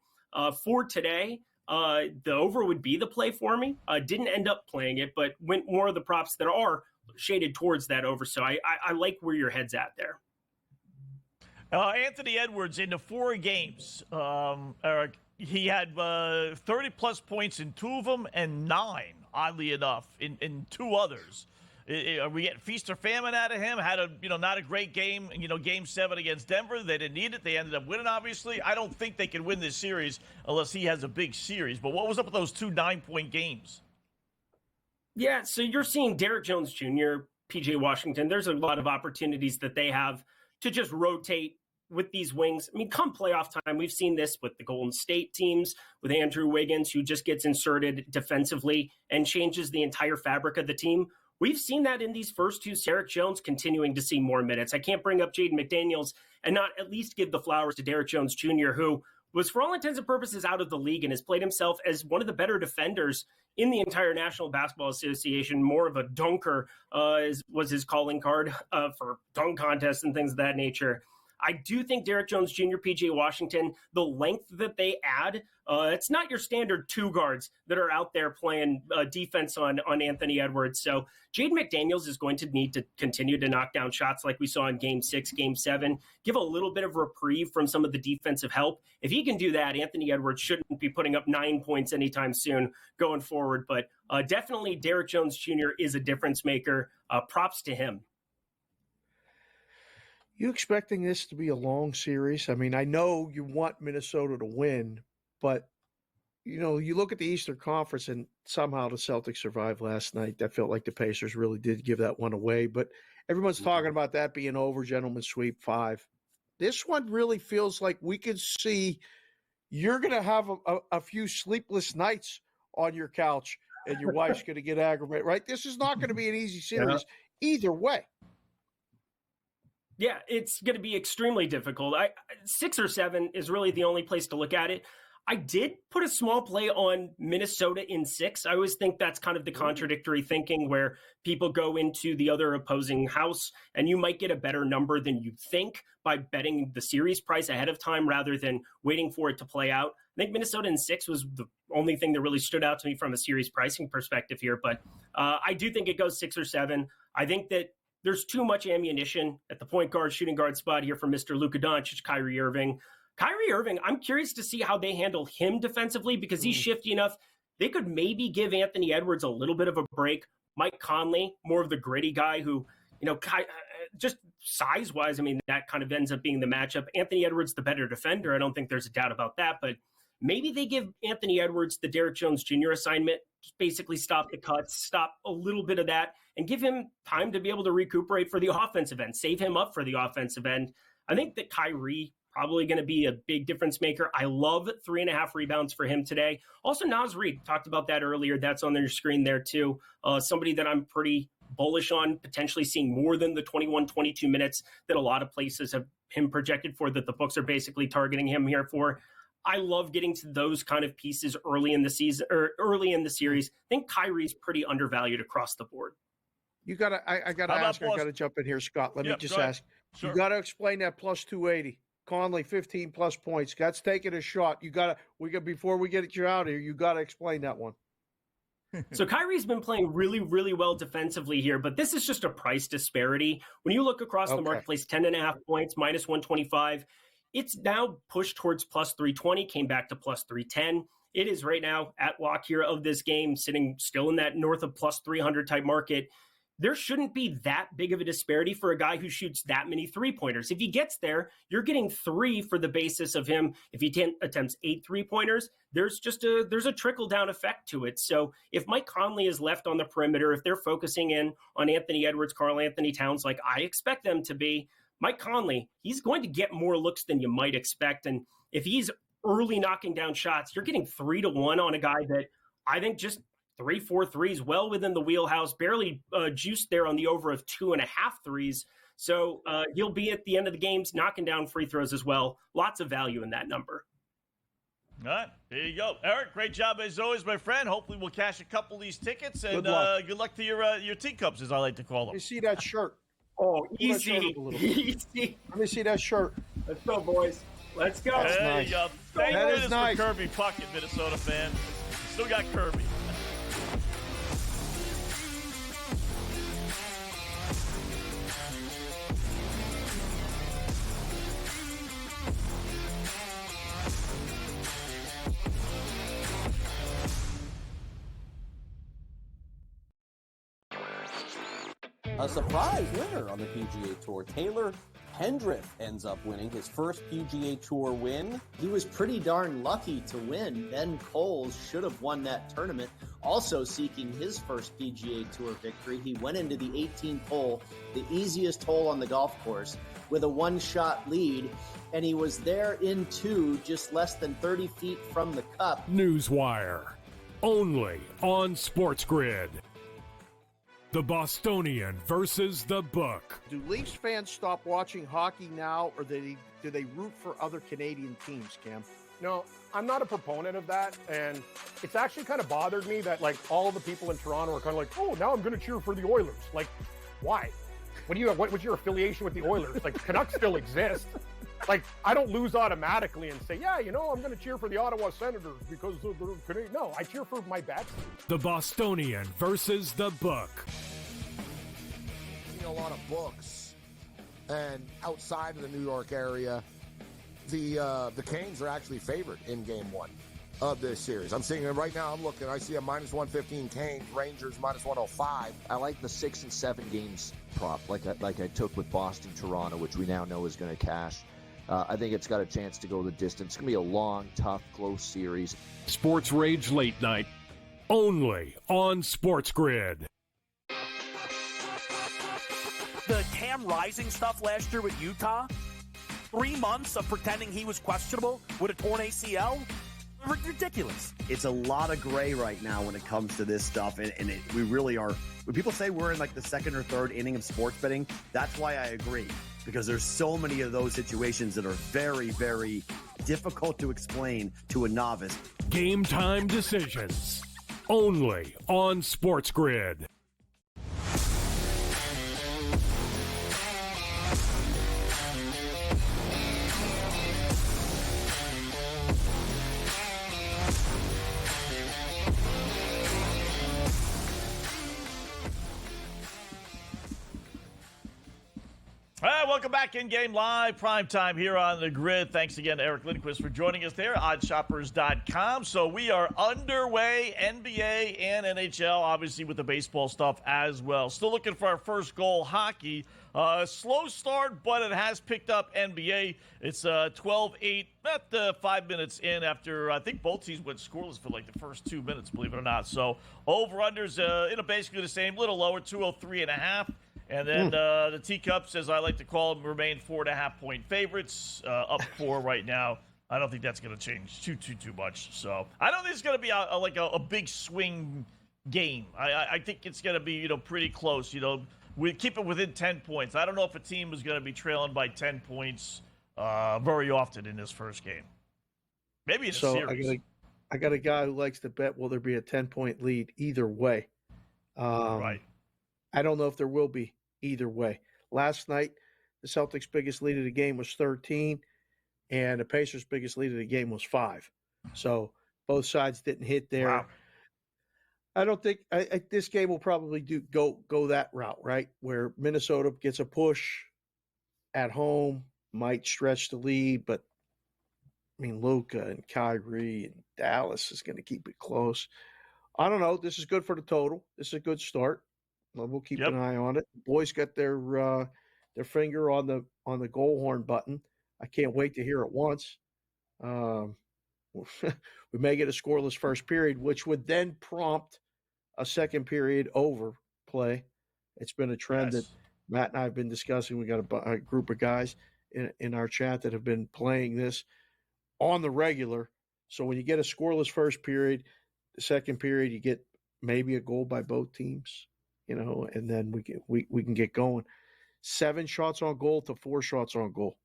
for today, the over would be the play for me. Didn't end up playing it, but went more of the props that are shaded towards that over. So I like where your head's at there. Anthony Edwards in the 4 games, Eric, he had 30-plus points in 2 of them and 9, oddly enough, in 2 others. Are we getting feast or famine out of him? Had not a great game, Game 7 against Denver. They didn't need it. They ended up winning, obviously. I don't think they can win this series unless he has a big series. But what was up with those 2 9-point games? Yeah, so you're seeing Derek Jones Jr., PJ Washington. There's a lot of opportunities that they have to just rotate with these wings. I mean, come playoff time, we've seen this with the Golden State teams, with Andrew Wiggins, who just gets inserted defensively and changes the entire fabric of the team. We've seen that in these first 2, Derek Jones continuing to see more minutes. I can't bring up Jaden McDaniels and not at least give the flowers to Derek Jones Jr., who was, for all intents and purposes, out of the league and has played himself as one of the better defenders in the entire National Basketball Association. More of a dunker was his calling card for dunk contests and things of that nature. I do think Derek Jones Jr., PJ Washington, the length that they add, it's not your standard 2 guards that are out there playing defense on Anthony Edwards. So Jaden McDaniels is going to need to continue to knock down shots like we saw in Game 6, Game 7, give a little bit of reprieve from some of the defensive help. If he can do that, Anthony Edwards shouldn't be putting up 9 points anytime soon going forward. But definitely Derek Jones Jr. is a difference maker. Props to him. You expecting this to be a long series? I mean, I know you want Minnesota to win, but, you look at the Eastern Conference and somehow the Celtics survived last night. I felt like the Pacers really did give that one away, but everyone's talking about that being over, gentlemen sweep 5. This one really feels like we could see you're going to have a few sleepless nights on your couch and your wife's going to get aggravated, right? This is not going to be an easy series either way. Yeah, it's going to be extremely difficult. 6 or 7 is really the only place to look at it. I did put a small play on Minnesota in 6. I always think that's kind of the contradictory thinking where people go into the other opposing house and you might get a better number than you think by betting the series price ahead of time rather than waiting for it to play out. I think Minnesota in 6 was the only thing that really stood out to me from a series pricing perspective here. But I do think it goes 6 or 7. I think that there's too much ammunition at the point guard, shooting guard spot here for Mr. Luka Doncic, Kyrie Irving. Kyrie Irving, I'm curious to see how they handle him defensively because he's shifty enough. They could maybe give Anthony Edwards a little bit of a break. Mike Conley, more of the gritty guy who, just size-wise, I mean, that kind of ends up being the matchup. Anthony Edwards, the better defender. I don't think there's a doubt about that, but maybe they give Anthony Edwards the Derek Jones Jr. assignment, just basically stop the cuts, stop a little bit of that, and give him time to be able to recuperate for the offensive end, save him up for the offensive end. I think that Kyrie probably going to be a big difference maker. I love 3.5 rebounds for him today. Also, Naz Reid, talked about that earlier. That's on their screen there too. Somebody that I'm pretty bullish on, potentially seeing more than the 21, 22 minutes that a lot of places have him projected for, that the books are basically targeting him here for. I love getting to those kind of pieces early in the season or early in the series. I think Kyrie's pretty undervalued across the board. I got to jump in here, Scott. Let me just ask. Sure. You got to explain that plus 280. Conley, 15 plus points. That's taking a shot. Before we get you out of here, you got to explain that one. So Kyrie's been playing really, really well defensively here, but this is just a price disparity. When you look across the marketplace, 10.5 points, minus 125. It's now pushed towards plus 320, came back to plus 310. It is right now at lock here of this game, sitting still in that north of plus 300 type market. There shouldn't be that big of a disparity for a guy who shoots that many three-pointers. If he gets there, you're getting 3 for the basis of him. If he attempts 8 three-pointers, there's a trickle-down effect to it. So if Mike Conley is left on the perimeter, if they're focusing in on Anthony Edwards, Karl Anthony Towns, like I expect them to be, Mike Conley, he's going to get more looks than you might expect. And if he's early knocking down shots, you're getting 3-1 on a guy that I think just 3-4 threes, well within the wheelhouse, barely juiced there on the over of 2.5 threes. So he'll be at the end of the games knocking down free throws as well. Lots of value in that number. All right, there you go. Eric, great job as always, my friend. Hopefully we'll cash a couple of these tickets. And good luck to your teacups, as I like to call them. You see that shirt? Oh, easy. Easy. Let me see that shirt. Let's go, boys. Let's go. There you go. Thank goodness nice. for Kirby Puckett, Minnesota fan. Still got Kirby. A surprise winner on the PGA Tour. Taylor Pendrith ends up winning his first PGA Tour win. He was pretty darn lucky to win. Ben Coles should have won that tournament. Also seeking his first PGA Tour victory, he went into the 18th hole, the easiest hole on the golf course, with a one-shot lead, and he was there in 2, just less than 30 feet from the cup. Newswire, only on SportsGrid. The Bostonian versus the Book. Do Leafs fans stop watching hockey now, or do they root for other Canadian teams, Cam? No, I'm not a proponent of that, and it's actually kind of bothered me that like all the people in Toronto are kind of like, oh, now I'm going to cheer for the Oilers. Like, why? What was your affiliation with the Oilers? Like, Canucks still exist. Like, I don't lose automatically and say, yeah, I'm going to cheer for the Ottawa Senators because of the Canadian. No, I cheer for my bets. The Bostonian versus the Book. I've seen a lot of books, and outside of the New York area, the Canes are actually favored in Game 1 of this series. I'm seeing it right now. I'm looking. I see a minus 115 Canes, Rangers minus 105. I like the 6 and 7 games prop, like I took with Boston, Toronto, which we now know is going to cash. I think it's got a chance to go the distance. It's going to be a long, tough, close series. Sports Rage Late Night, only on SportsGrid. The Cam Rising stuff last year with Utah, 3 months of pretending he was questionable with a torn ACL, ridiculous. It's a lot of gray right now when it comes to this stuff, and we really are. When people say we're in like the second or third inning of sports betting, that's why I agree. Because there's so many of those situations that are very, very difficult to explain to a novice. Game time decisions, only on SportsGrid. All right, welcome back. In-game live, prime time here on the grid. Thanks again to Eric Lindquist for joining us there, oddshoppers.com. So we are underway, NBA and NHL, obviously with the baseball stuff as well. Still looking for our first goal, hockey. Slow start, but it has picked up. NBA. It's 12-8, about 5 minutes in after I think both teams went scoreless for like the first 2 minutes, believe it or not. So over-unders, basically the same, little lower, 203.5. And then the Teacups, as I like to call them, remain 4.5-point favorites, up 4 right now. I don't think that's going to change too much. So I don't think it's going to be a big swing game. I think it's going to be pretty close. We keep it within 10 points. I don't know if a team is going to be trailing by 10 points very often in this first game. Maybe in a series. I got a guy who likes to bet will there be a 10-point lead either way. Right. I don't know if there will be either way. Last night, the Celtics' biggest lead of the game was 13, and the Pacers' biggest lead of the game was 5. So both sides didn't hit there. Wow. I don't think this game will probably go that route, right? Where Minnesota gets a push at home, might stretch the lead, but I mean, Luka and Kyrie and Dallas is going to keep it close. I don't know. This is good for the total. This is a good start. We'll keep an eye on it. Boys got their finger on the goal horn button. I can't wait to hear it once. We may get a scoreless first period, which would then prompt a second period overplay. It's been a trend that Matt and I have been discussing. We got a group of guys in our chat that have been playing this on the regular. So when you get a scoreless first period, the second period, you get maybe a goal by both teams, and then we can get going. 7 shots on goal to 4 shots on goal.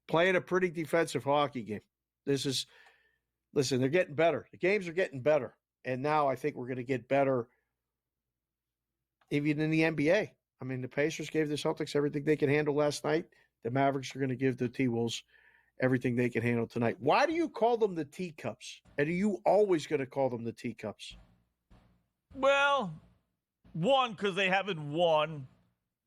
Playing a pretty defensive hockey game. Listen, they're getting better. The games are getting better. And now I think we're going to get better even in the NBA. I mean, the Pacers gave the Celtics everything they can handle last night. The Mavericks are going to give the T-Wolves everything they can handle tonight. Why do you call them the Teacups? And are you always going to call them the Teacups? Well, 1, because they haven't won.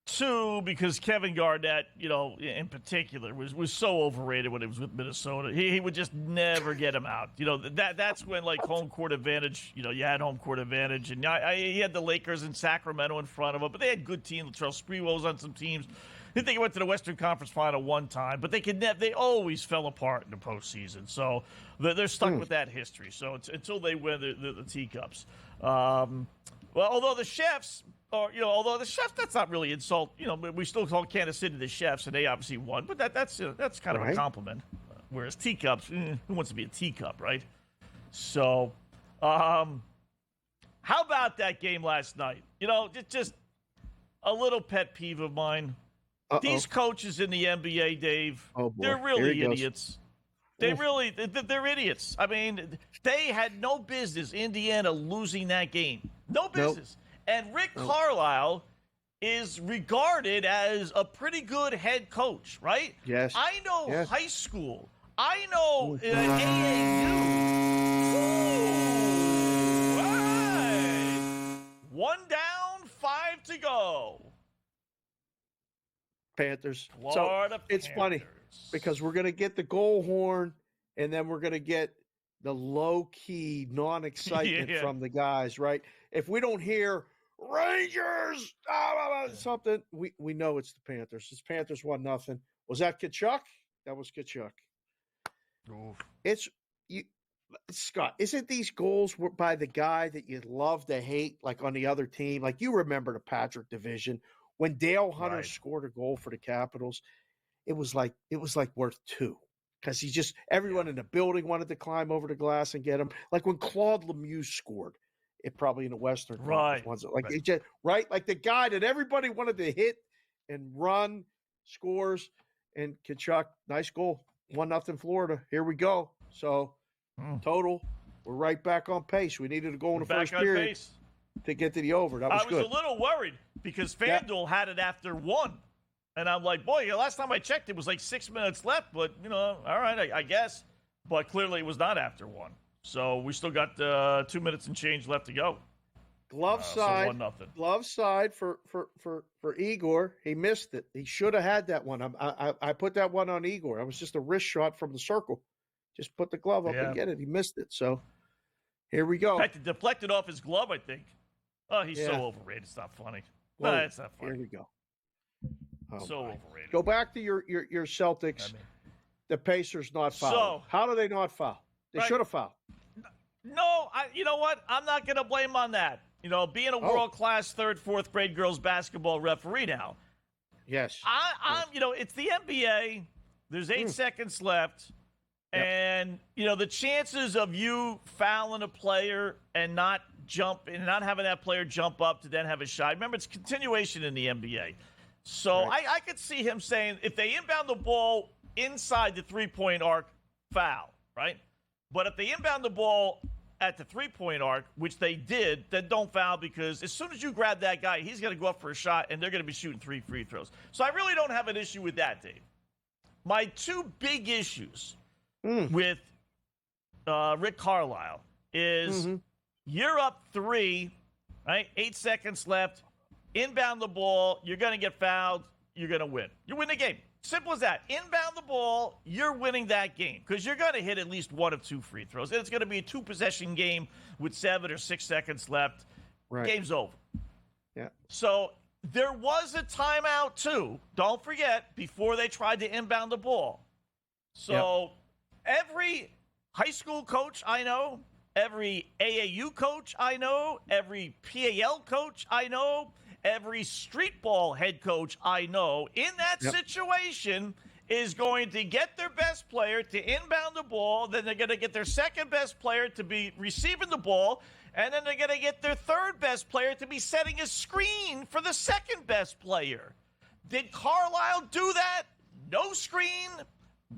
2, because Kevin Garnett, in particular, was so overrated when he was with Minnesota. He would just never get him out. That's when, home court advantage, you had home court advantage. And he had the Lakers in Sacramento in front of him, but they had good teams. Latrell Sprewell was on some teams. I think they went to the Western Conference Final one time, but they always fell apart in the postseason. So they're stuck with that history. So until they win the Teacups. Well, although the Chefs... although the Chefs, that's not really insult. We still call Kansas City the Chefs, and they obviously won. But that's kind of a compliment. Whereas Teacups, who wants to be a teacup, right? So, how about that game last night? Just a little pet peeve of mine. These coaches in the NBA, Dave, they're really idiots. They're idiots. I mean, they had no business, Indiana, losing that game. No business. Nope. And Rick Carlisle is regarded as a pretty good head coach, right? Yes. I know high school. I know AAU. Ooh, right. 1 down, 5 to go. Panthers. Florida It's funny because we're going to get the goal horn and then we're going to get the low-key non-excitement from the guys, right? If we don't hear Rangers, something, we know it's the Panthers. It's Panthers 1-0. Was that Kachuk? That was Kachuk. Oof. Scott, isn't these goals by the guy that you love to hate, like on the other team? Like you remember the Patrick division when Dale Hunter scored a goal for the Capitals. It was like worth 2 because everyone in the building wanted to climb over the glass and get him. Like when Claude Lemieux scored. It probably in the Western Conference. Like the guy that everybody wanted to hit and run, scores, and Kachuk, nice goal, 1-0 Florida. Here we go. So total, we're right back on pace. We needed to go in the first period to get to the over. That was good. I was a little worried because FanDuel had it after 1, and I'm like, boy, last time I checked, it was like 6 minutes left. But all right, I guess. But clearly, it was not after 1. So we still got 2 minutes and change left to go. Glove side, 1-0. Glove side for Igor. He missed it. He should have had that one. I put that one on Igor. It was just a wrist shot from the circle. Just put the glove up and get it. He missed it. So here we go. In fact, it deflected off his glove, I think. Oh, he's so overrated. It's not funny. No, it's not funny. Here we go. Overrated. Go back to your Celtics. The Pacers not foul. So, how do they not foul? They should have fouled. No, you know what? I'm not going to blame on that. being a world-class third, fourth grade girls basketball referee now. Yes. It's the NBA. There's 8 seconds left. Yep. And, the chances of you fouling a player and not having that player jump up to then have a shot. Remember, it's continuation in the NBA. So right. I could see him saying if they inbound the ball inside the three-point arc, foul, right? But if they inbound the ball at the three-point arc, which they did, then don't foul, because as soon as you grab that guy, he's going to go up for a shot, and they're going to be shooting 3 free throws. So I really don't have an issue with that, Dave. My 2 big issues with Rick Carlisle is you're up 3, right? 8 seconds left. Inbound the ball. You're going to get fouled. You're going to win. You win the game. Simple as that. Inbound the ball, you're winning that game because you're going to hit at least 1 of 2 free throws. And it's going to be a 2-possession game with 7 or 6 seconds left. Right. Game's over. Yeah. So there was a timeout, too. Don't forget, before they tried to inbound the ball. So every high school coach I know, every AAU coach I know, every PAL coach I know, every street ball head coach I know in that situation is going to get their best player to inbound the ball. Then they're going to get their second best player to be receiving the ball. And then they're going to get their third best player to be setting a screen for the second best player. Did Carlisle do that? No screen,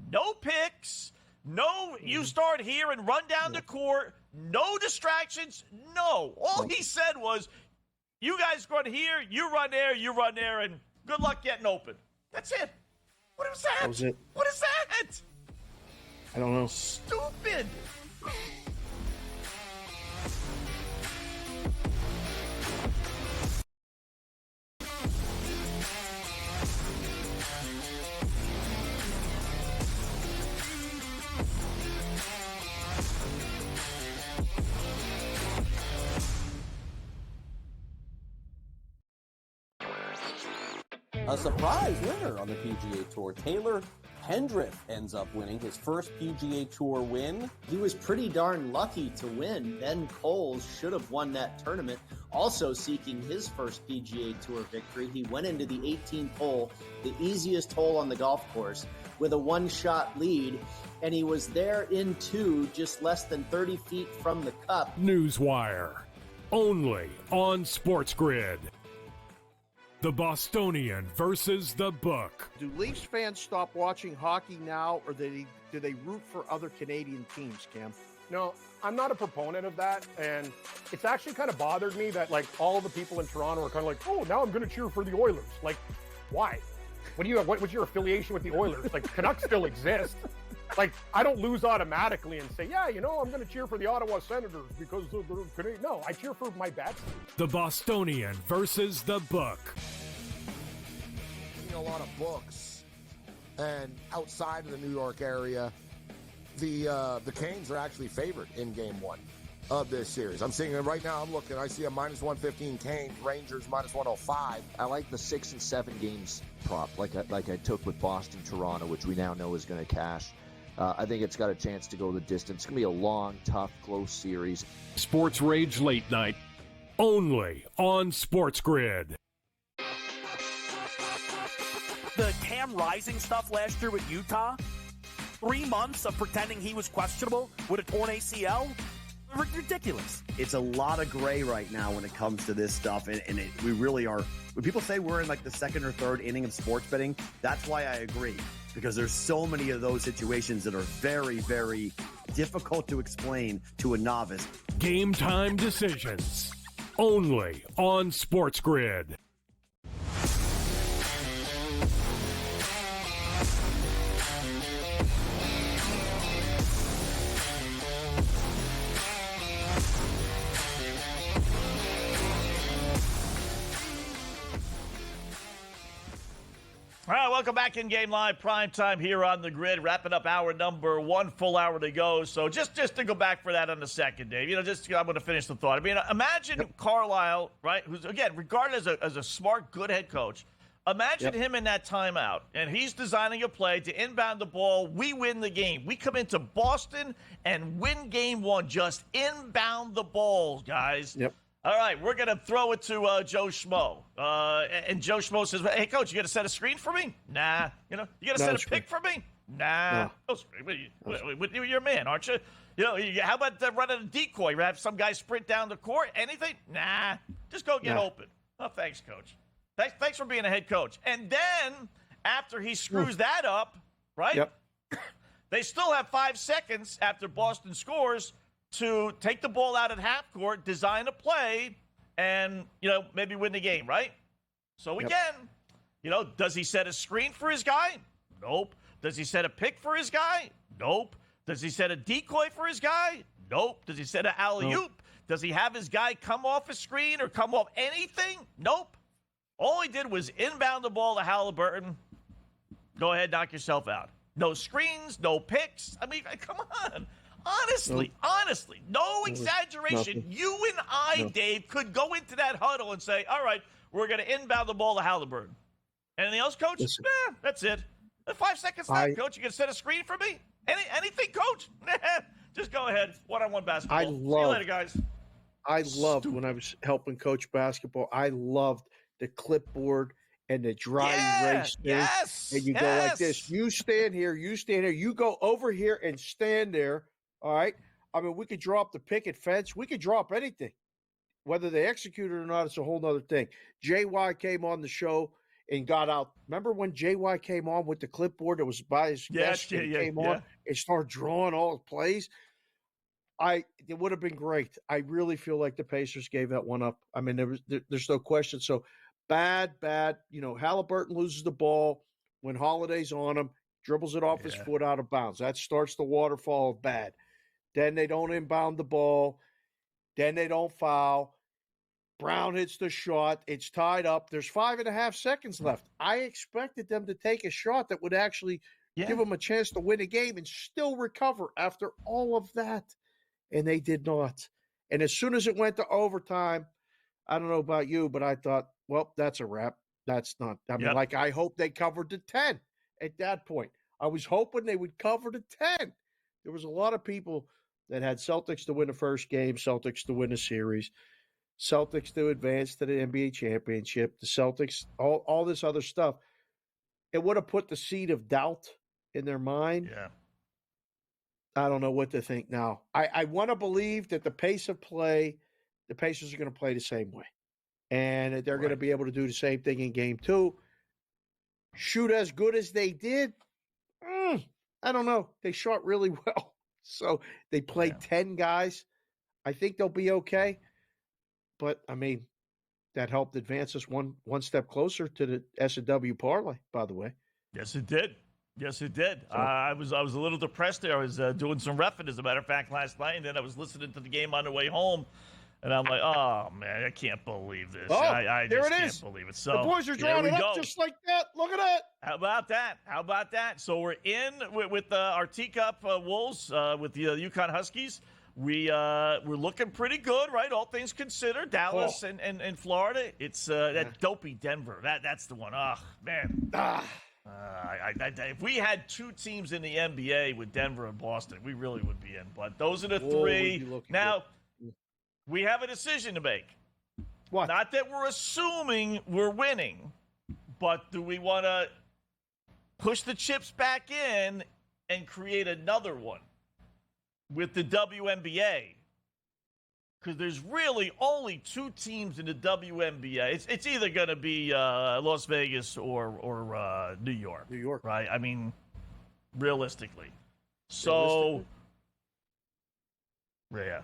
no picks, no you start here and run down the court, no distractions, no. All he said was, you guys run here, you run there, and good luck getting open. That's it. What was that? That was it. What is that? I don't know. Stupid. A surprise winner on the PGA Tour. Taylor Pendrith ends up winning his first PGA Tour win. He was pretty darn lucky to win. Ben Coles should have won that tournament. Also seeking his first PGA Tour victory, he went into the 18th hole, the easiest hole on the golf course, with a 1-shot lead, and he was there in 2, just less than 30 feet from the cup. Newswire, only on SportsGrid. The Bostonian versus the book. Do Leafs fans stop watching hockey now, or do they root for other Canadian teams, Cam? No, I'm not a proponent of that, and it's actually kind of bothered me that, like, all the people in Toronto are kind of like, oh, now I'm going to cheer for the Oilers. Like, why? What's your affiliation with the Oilers? Like, Canucks still exist. Like, I don't lose automatically and say, yeah, I'm going to cheer for the Ottawa Senators because they're Canadian. No, I cheer for my bats. The Bostonian versus the book. A lot of books, and outside of the New York area, the Canes are actually favored in Game 1 of this series. I'm seeing it right now. I'm looking. I see a -115 Canes, Rangers -105. I like the 6 and 7 games prop, like I took with Boston, Toronto, which we now know is going to cash. I think it's got a chance to go the distance. It's going to be a long, tough, close series. Sports Rage Late Night, only on SportsGrid. The Cam Rising stuff last year with Utah, 3 months of pretending he was questionable with a torn ACL, ridiculous. It's a lot of gray right now when it comes to this stuff, and we really are. When people say we're in like the second or third inning of sports betting, that's why I agree, because there's so many of those situations that are very, very difficult to explain to a novice. Game time decisions, only on SportsGrid. All right, welcome back InGame Live, prime time here on the grid, wrapping up hour number 1, full hour to go. So just to go back for that on the second, Dave, I'm going to finish the thought. I mean, imagine Carlisle, right, who's, again, regarded as a smart, good head coach. Imagine him in that timeout, and he's designing a play to inbound the ball. We win the game. We come into Boston and win Game 1. Just inbound the ball, guys. Yep. All right, we're going to throw it to Joe Schmo. And Joe Schmo says, hey, Coach, you got to set a screen for me? Nah. You got to set a pick for me? Nah. No. You're your man, aren't you? How about running a decoy? Have some guy sprint down the court? Anything? Nah. Just go get open. Oh, thanks, Coach. Thanks for being a head coach. And then after he screws that up, right? Yep. They still have 5 seconds after Boston scores to take the ball out at half court, design a play, and, maybe win the game, right? So again, does he set a screen for his guy? Nope. Does he set a pick for his guy? Nope. Does he set a decoy for his guy? Nope. Does he set an alley-oop? Nope. Does he have his guy come off a screen or come off anything? Nope. All he did was inbound the ball to Halliburton. Go ahead, knock yourself out. No screens, no picks. I mean, come on. Honestly, no exaggeration. You and I, Dave, could go into that huddle and say, all right, we're going to inbound the ball to Halliburton. Anything else, Coach? Nah, that's it. 5 seconds left, Coach. You going to set a screen for me? Anything, Coach? Just go ahead. One-on-one basketball. See you later, guys. I loved when I was helping coach basketball. I loved the clipboard and the dry erase thing. Yes, and you go like this. You stand here. You go over here and stand there. All right. I mean, we could draw up the picket fence. We could draw up anything. Whether they execute it or not, it's a whole nother thing. JY came on the show and got out. Remember when JY came on with the clipboard that was by his desk and came on and started drawing all the plays? It would have been great. I really feel like the Pacers gave that one up. I mean, there's no question. So bad. Halliburton loses the ball when Holiday's on him, dribbles it off his foot out of bounds. That starts the waterfall of bad. Then they don't inbound the ball. Then they don't foul. Brown hits the shot. It's tied up. There's 5.5 seconds left. I expected them to take a shot that would actually give them a chance to win a game and still recover after all of that. And they did not. And as soon as it went to overtime, I don't know about you, but I thought, well, that's a wrap. That's not. I mean, I hope they covered the 10 at that point. I was hoping they would cover the 10. There was a lot of people that had Celtics to win the first game, Celtics to win the series, Celtics to advance to the NBA championship, the Celtics, all this other stuff. It would have put the seed of doubt in their mind. Yeah. I don't know what to think now. I want to believe that the pace of play, the Pacers are going to play the same way. And they're going to be able to do the same thing in game 2. Shoot as good as they did. I don't know. They shot really well. So they played 10 guys. I think they'll be okay. But, I mean, that helped advance us one step closer to the S&W parlay, by the way. Yes, it did. So, I was a little depressed there. I was doing some reffing, as a matter of fact, last night, and then I was listening to the game on the way home, and I'm like, oh, man, I can't believe this. I just can't believe it. So the boys are drawing it up just like that. Look at that. How about that? So we're in with our teacup Wolves, with the UConn Huskies. We're looking pretty good, right? All things considered, Dallas and Florida. It's that dopey Denver. That's the one. Oh, man. If we had 2 teams in the NBA with Denver and Boston, we really would be in. But those are the 3. Now, we have a decision to make. What? Not that we're assuming we're winning, but do we want to push the chips back in and create another one with the WNBA? Because there's really only 2 teams in the WNBA. It's either going to be Las Vegas or New York. New York. Right? I mean, realistically. So, yeah.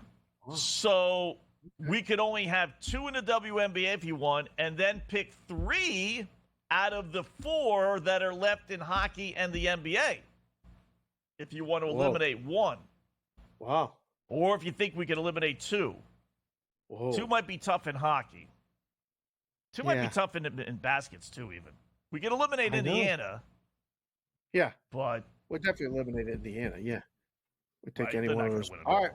So we could only have 2 in the WNBA if you want, and then pick 3 out of the 4 that are left in hockey and the NBA if you want to eliminate 1. Wow. Or if you think we can eliminate 2. Whoa. 2 might be tough in hockey. 2 might be tough in baskets, too, even. We can eliminate Indiana. Yeah. But we'll definitely eliminate Indiana, yeah. We'll take any they're one not of those. gonna win it All all. right.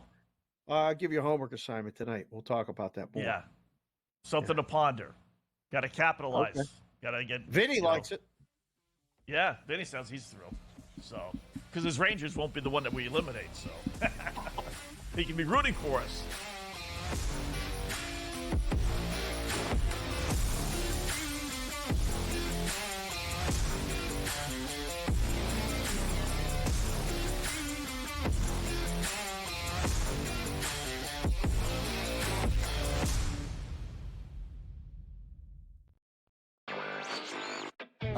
I'll give you a homework assignment tonight. We'll talk about that more. Yeah. Something to ponder. Got to capitalize. Okay. Got to get. Vinny likes it. Yeah, Vinny sounds he's thrilled. So, because his Rangers won't be the one that we eliminate, so he can be rooting for us.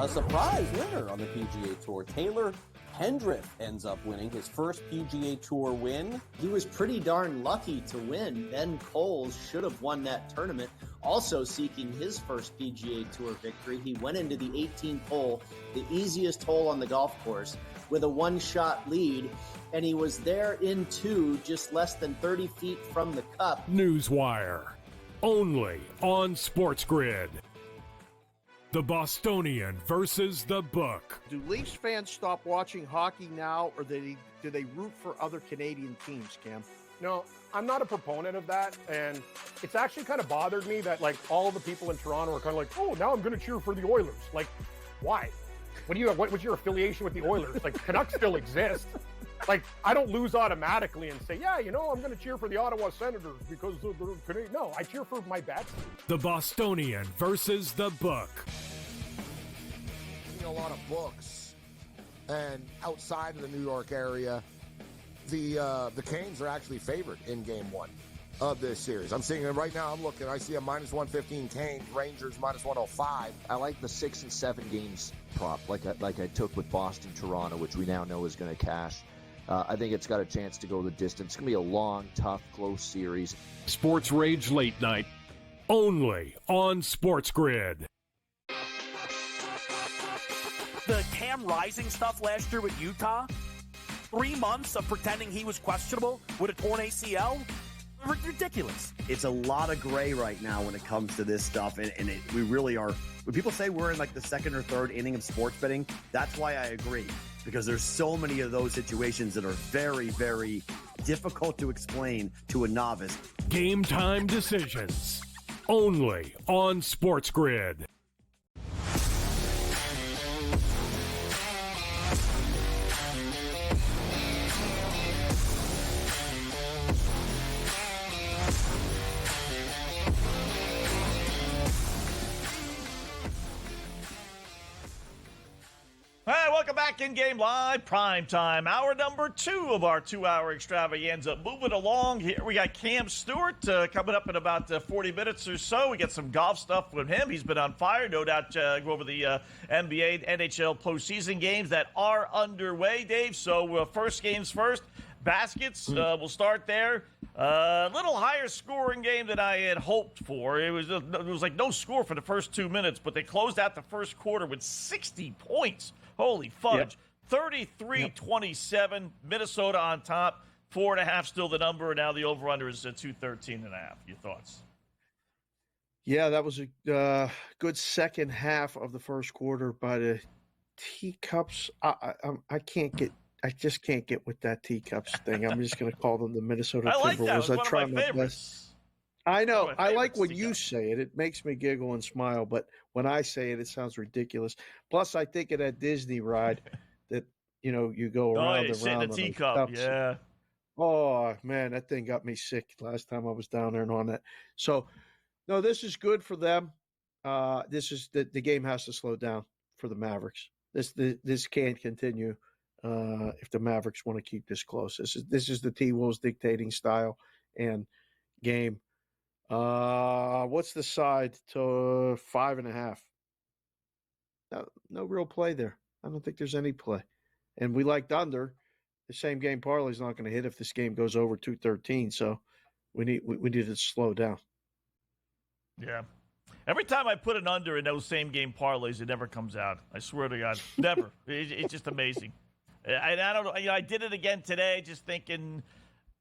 A surprise winner on the PGA Tour. Taylor Pendrith ends up winning his first PGA Tour win. He was pretty darn lucky to win. Ben Coles should have won that tournament. Also seeking his first PGA Tour victory, he went into the 18th hole, the easiest hole on the golf course, with a one-shot lead, and he was there in two, just less than 30 feet from the cup. Newswire, only on SportsGrid. The Bostonian versus the Book. Do Leafs fans stop watching hockey now, or do they root for other Canadian teams, Cam? No, I'm not a proponent of that, and it's actually kind of bothered me that like all the people in Toronto are kind of like, oh, now I'm going to cheer for the Oilers. Like, why? What was your affiliation with the Oilers? Like, Canucks still exist. Like, I don't lose automatically and say, yeah, you know, I'm going to cheer for the Ottawa Senators because they're Canadian. No, I cheer for my bats. The Bostonian versus the Book. A lot of books, and outside of the New York area, the Canes are actually favored in Game 1 of this series. I'm seeing it right now. I'm looking. I see a minus 115 Canes, Rangers minus 105. I like the 6 and 7 games prop, like I took with Boston, Toronto, which we now know is going to cash. I think it's got a chance to go the distance. It's going to be a long, tough, close series. Sports Rage Late Night, only on SportsGrid. The Cam Rising stuff last year with Utah, 3 months of pretending he was questionable with a torn ACL, ridiculous. It's a lot of gray right now when it comes to this stuff, and we really are. When people say we're in like the second or third inning of sports betting, that's why I agree, because there's so many of those situations that are very, very difficult to explain to a novice. Game time decisions, only on SportsGrid. All right, welcome back in-game live, prime time, hour number 2 of our 2-hour extravaganza. Moving along here, we got Cam Stewart coming up in about 40 minutes or so. We got some golf stuff with him. He's been on fire, no doubt. Go over the NBA, NHL postseason games that are underway, Dave. So first games first. Baskets, we'll start there. A little higher scoring game than I had hoped for. It was like no score for the first 2 minutes, but they closed out the first quarter with 60 points. Holy fudge. Yep. 33-27, Minnesota on top. 4.5 still the number, and now the over-under is 213.5. Your thoughts? Yeah, that was a good second half of the first quarter by the teacups. I just can't get with that teacups thing. I'm just going to call them the Minnesota I like Timberwolves. that. It was one of my favorites. I know. I like when you say it. It makes me giggle and smile. But when I say it, it sounds ridiculous. Plus, I think of that Disney ride that, you go around and around. In the teacup, yeah. Oh, man, that thing got me sick last time I was down there and on that. So, no, this is good for them. This is the game has to slow down for the Mavericks. This can't continue if the Mavericks want to keep this close. This is the T-Wolves dictating style and game. What's the side to 5.5? No real play there. I don't think there's any play. And we liked under. The same game parlay is not going to hit if this game goes over 213. So we need to slow down. Yeah. Every time I put an under in those same game parlays, it never comes out. I swear to God, never. It's just amazing. I don't know. I did it again today, just thinking.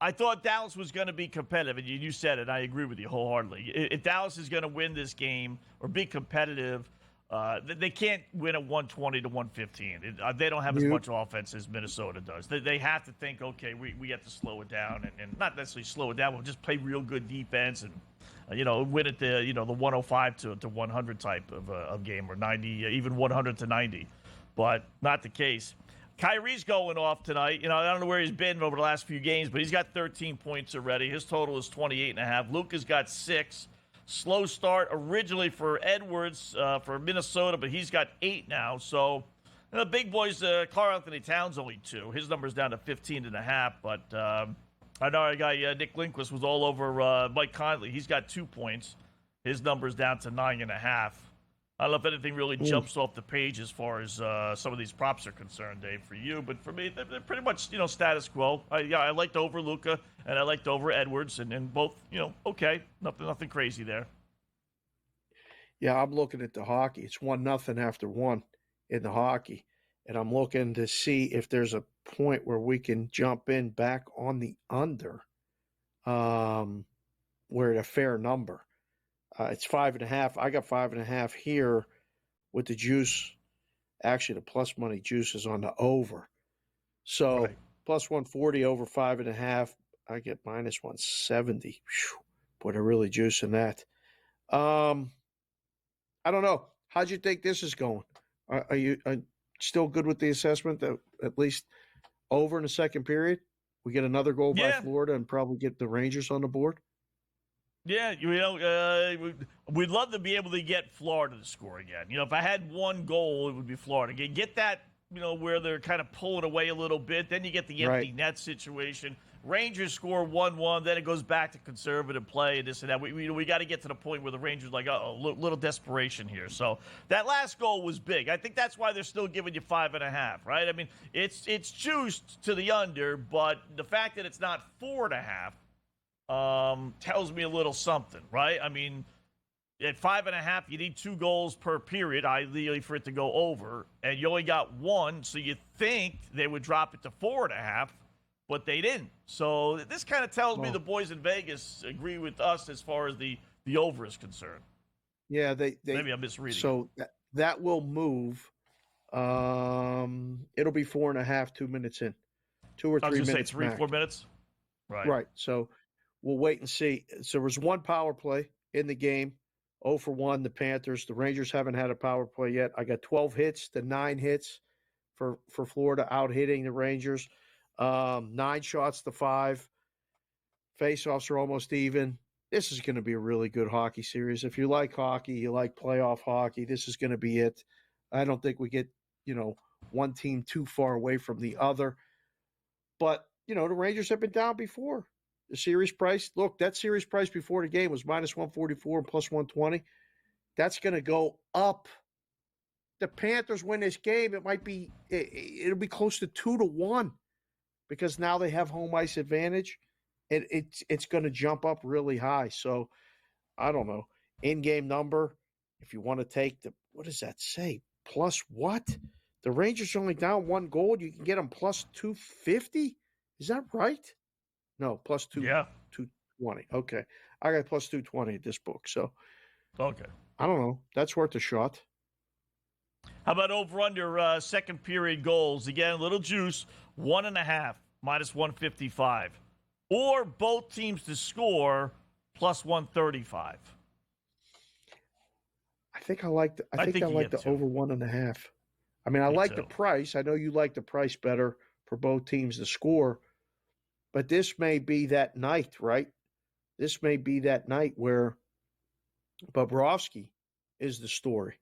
I thought Dallas was going to be competitive, and you said it. I agree with you wholeheartedly. If Dallas is going to win this game or be competitive, they can't win at 120 to 115. They don't have as much offense as Minnesota does. They have to think, okay, we have to slow it down, and not necessarily slow it down. We'll just play real good defense and win at the 105 to 100 type of game, or 90, even 100 to 90. But not the case. Kyrie's going off tonight. I don't know where he's been over the last few games, but he's got 13 points already. His total is 28.5. Luka's got 6. Slow start originally for Edwards for Minnesota, but he's got 8 now. So the big boys, Karl-Anthony Towns only 2. His number's down to 15.5. But I know our guy Nick Lindquist was all over Mike Conley. He's got 2 points. His number's down to 9.5. I don't know if anything really jumps off the page as far as some of these props are concerned, Dave, for you. But for me, they're pretty much, status quo. I liked over Luka, and I liked over Edwards, and both, okay. Nothing crazy there. Yeah, I'm looking at the hockey. It's 1-0 after one in the hockey. And I'm looking to see if there's a point where we can jump in back on the under, where at a fair number. It's 5.5. I got 5.5 here with the juice. Actually, the plus money juice is on the over. So plus 140 over 5.5. I get minus 170. Whew, boy, they're really juicing that. I don't know. How'd you think this is going? Are you still good with the assessment that at least over in the second period, we get another goal by Florida and probably get the Rangers on the board? Yeah, we'd love to be able to get Florida to score again. If I had one goal, it would be Florida. Get that, where they're kind of pulling away a little bit. Then you get the empty net situation. Rangers score 1-1, then it goes back to conservative play and this and that. We got to get to the point where the Rangers like, little desperation here. So that last goal was big. I think that's why they're still giving you 5.5, right? I mean, it's juiced to the under, but the fact that it's not 4.5 tells me a little something, right? I mean, at 5.5, you need 2 goals per period, ideally for it to go over, and you only got 1, so you think they would drop it to 4.5. But they didn't. So this kind of tells me the boys in Vegas agree with us as far as the over is concerned. Yeah, they maybe I'm misreading. So that will move. It'll be 4.5, 2 minutes in, 2 or 3 minutes. Say 3, 4 minutes. Right. So we'll wait and see. So there was one power play in the game. 0 for 1. The Panthers. The Rangers haven't had a power play yet. I got 12 hits to 9 hits for Florida, out hitting the Rangers. 9 shots to 5. Faceoffs are almost even. This is going to be a really good hockey series. If you like hockey, you like playoff hockey, this is going to be it. I don't think we get, one team too far away from the other. But, the Rangers have been down before. The series price, look, that series price before the game was minus 144 and plus 120. That's going to go up. The Panthers win this game, it'll be close to 2-1. Because now they have home ice advantage, and it's going to jump up really high. So, I don't know. In-game number, if you want to take what does that say? Plus what? The Rangers are only down 1 goal. You can get them plus 250? Is that right? No, plus 220. Okay. I got plus 220 at this book. So, okay. I don't know. That's worth a shot. How about over under second period goals? Again, a little juice, 1.5, minus 155. Or both teams to score, plus 135. I think I like the over 1.5. I mean, I like the price. I know you like the price better for both teams to score. But this may be that night, right? This may be that night where Bobrovsky is the story.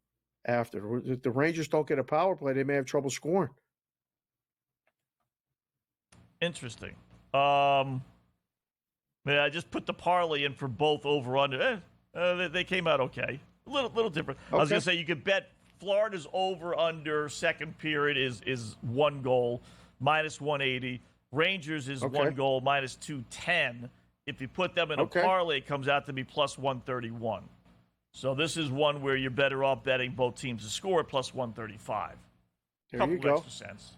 After if the Rangers don't get a power play, they may have trouble scoring. Interesting. Yeah, I just put the parlay in for both over under. They came out okay. A little different. Okay. I was gonna say you could bet Florida's over under second period is 1 goal, minus 180. Rangers is 1 goal, minus 210. If you put them in a parlay, it comes out to be plus 131. So this is one where you're better off betting both teams to score at plus 135. There you go. Extra cents.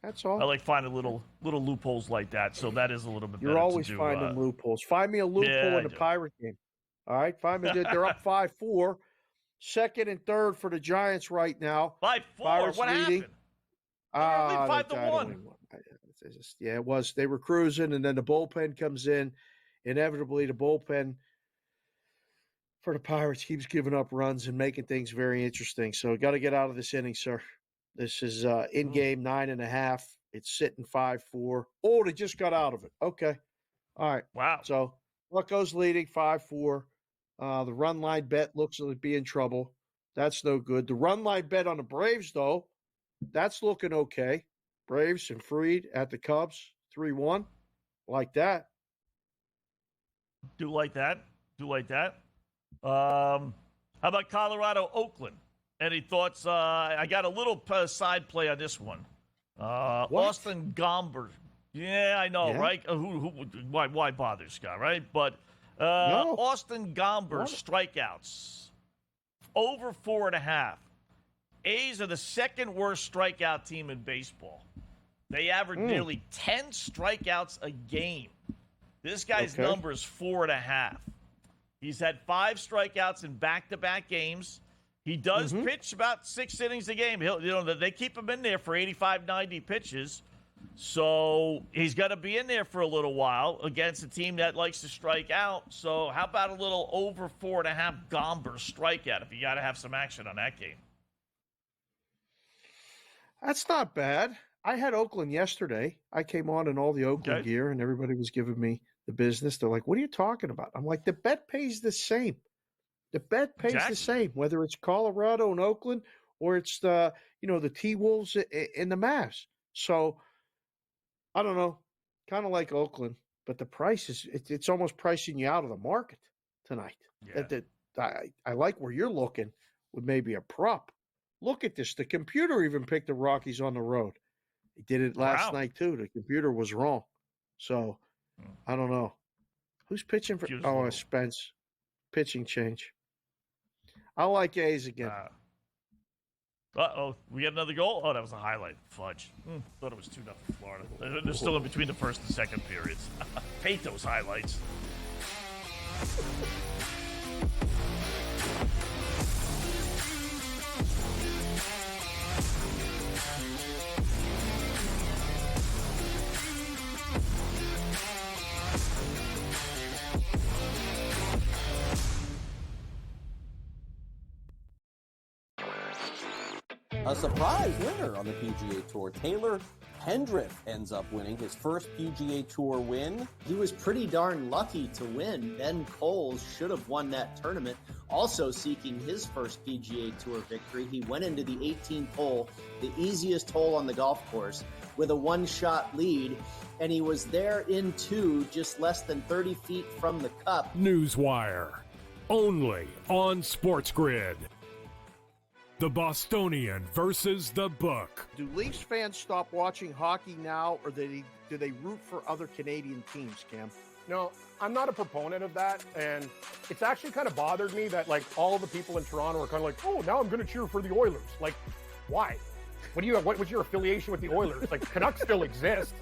That's all. I like finding little loopholes like that. So that is a little bit better. You're always finding loopholes. Find me a loophole in the Pirate game. All right, find me. They're up 5-4. Second and third for the Giants right now. 5-4. Pirates what leading. happened? 5-1. Yeah, it was. They were cruising, and then the bullpen comes in. Inevitably, the bullpen for the Pirates keeps giving up runs and making things very interesting. So got to get out of this inning, sir. This is in-game 9.5. It's sitting 5-4. Oh, they just got out of it. Okay. All right. Wow. So Bucco's leading 5-4. The run line bet looks like be in trouble. That's no good. The run line bet on the Braves, though, that's looking okay. Braves and Fried at the Cubs, 3-1. Like that. Do like that. How about Colorado, Oakland? Any thoughts? I got a little side play on this one. Austin Gomber. Yeah, I know, right? Why bother, Scott, right? But Austin Gomber strikeouts over 4.5. A's are the second worst strikeout team in baseball. They average nearly 10 strikeouts a game. This guy's number is 4.5. He's had 5 strikeouts in back-to-back games. He does pitch about 6 innings a game. They keep him in there for 85, 90 pitches. So he's got to be in there for a little while against a team that likes to strike out. So how about a little over 4.5 Gomber strikeout if you got to have some action on that game? That's not bad. I had Oakland yesterday. I came on in all the Oakland gear, and everybody was giving me the business. They're like, what are you talking about? I'm like, the bet pays the same. The bet pays the same, whether it's Colorado and Oakland or it's the T-Wolves and the Mavs. So I don't know, kind of like Oakland, but the price it's almost pricing you out of the market tonight. Yeah. I like where you're looking with maybe a prop. Look at this. The computer even picked the Rockies on the road. He did it last night too. The computer was wrong. So I don't know. Who's pitching for Spence. Pitching change. I like A's again. We got another goal? Oh, that was a highlight. Fudge. Thought it was 2-0 Florida. They're still in between the first and second periods. Hate those highlights. A surprise winner on the PGA Tour. Taylor Pendrith ends up winning his first PGA Tour win. He was pretty darn lucky to win. Ben Coles should have won that tournament. Also seeking his first PGA Tour victory, he went into the 18th hole, the easiest hole on the golf course, with a one-shot lead, and he was there in 2, just less than 30 feet from the cup. Newswire, only on SportsGrid. The Bostonian versus the Book. Do Leafs fans stop watching hockey now, or do they root for other Canadian teams, Cam? No, I'm not a proponent of that, and it's actually kind of bothered me that like all the people in Toronto are kind of like, oh, now I'm going to cheer for the Oilers. Like, why? What was your affiliation with the Oilers? Like, Canucks still exist.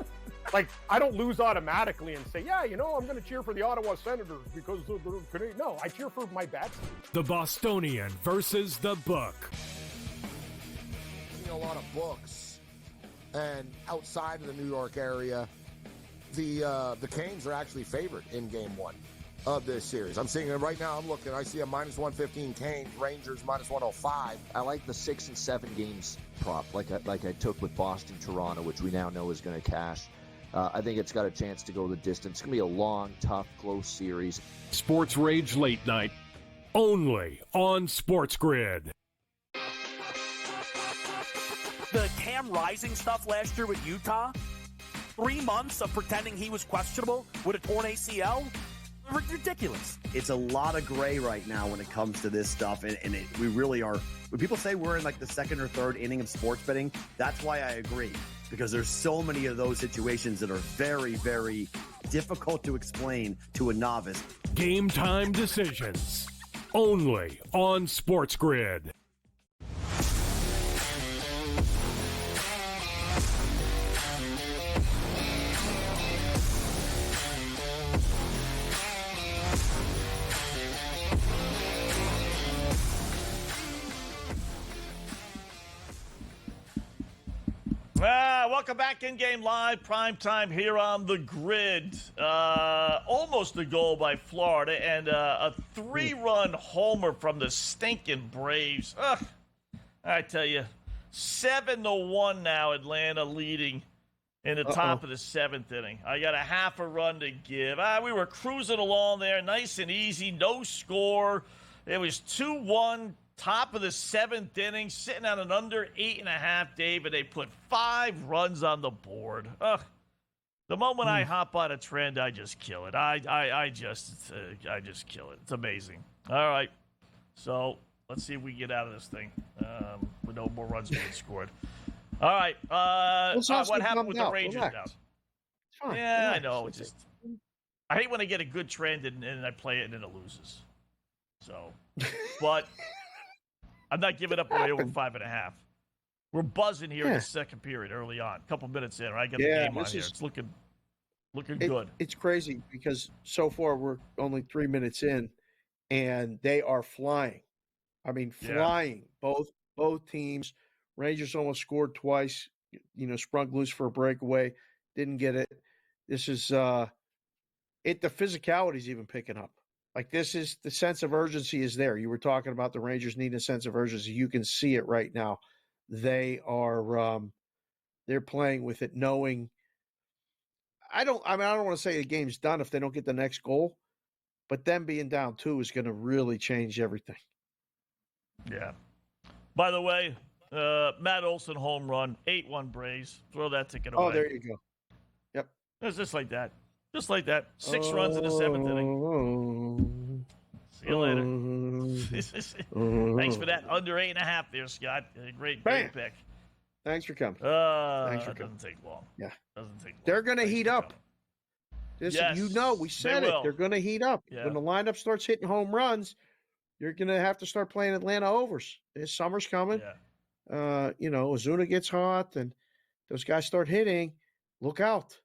Like, I don't lose automatically and say, yeah, I'm going to cheer for the Ottawa Senators because they're Canadian. No, I cheer for my bats. The Bostonian versus the Book. A lot of books, and outside of the New York area, the Canes are actually favored in Game 1 of this series. I'm seeing it right now. I'm looking. I see a -115 Canes, Rangers -105. I like the 6 and 7 games prop, like I took with Boston, Toronto, which we now know is going to cash. I think it's got a chance to go the distance. It's going to be a long, tough, close series. Sports Rage Late Night, only on SportsGrid. The Cam Rising stuff last year with Utah, 3 months of pretending he was questionable with a torn ACL, ridiculous. It's a lot of gray right now when it comes to this stuff, and we really are. When people say we're in like the second or third inning of sports betting, that's why I agree, because there's so many of those situations that are very, very difficult to explain to a novice. Game time decisions, only on SportsGrid. Welcome back, InGame Live, prime time here on the Grid. Almost a goal by Florida and a 3-run homer from the stinking Braves. I tell you, 7-1 now, Atlanta leading in the top of the 7th inning. I got a half a run to give. We were cruising along there, nice and easy, no score. It was 2-1. Top of the 7th inning, sitting on an under 8.5, Dave, and they put 5 runs on the board. The moment I hop on a trend, I just kill it. I just kill it. It's amazing. All right. So let's see if we get out of this thing with no more runs being scored. All right. What happened with the Rangers now? It's fine. Yeah, Relax. I know. It's just I hate when I get a good trend and I play it and it loses. So, but I'm not giving up away over 5.5. We're buzzing here in the second period early on. A couple minutes in, right? Got the game on here. It's looking good. It's crazy because so far we're only 3 minutes in, and they are flying. I mean, flying. Both teams. Rangers almost scored twice. Sprung loose for a breakaway, didn't get it. This is The physicality is even picking up. Like, this is the sense of urgency is there. You were talking about the Rangers needing a sense of urgency. You can see it right now. They are they're playing with it, knowing. I don't want to say the game's done if they don't get the next goal, but them being down 2 is going to really change everything. Yeah. By the way, Matt Olson home run, 8-1 Braves. Throw that ticket away. Oh, there you go. Yep. It's just like that. Just like that. 6 runs in the 7th inning. See you later. Thanks for that under 8.5 there, Scott. Great pick. Thanks for coming. It doesn't take long. Yeah. Doesn't take long. They're going to heat up. We said it. They're going to heat up. Yeah. When the lineup starts hitting home runs, you're going to have to start playing Atlanta overs. Summer's coming. Yeah. Ozuna gets hot and those guys start hitting. Look out.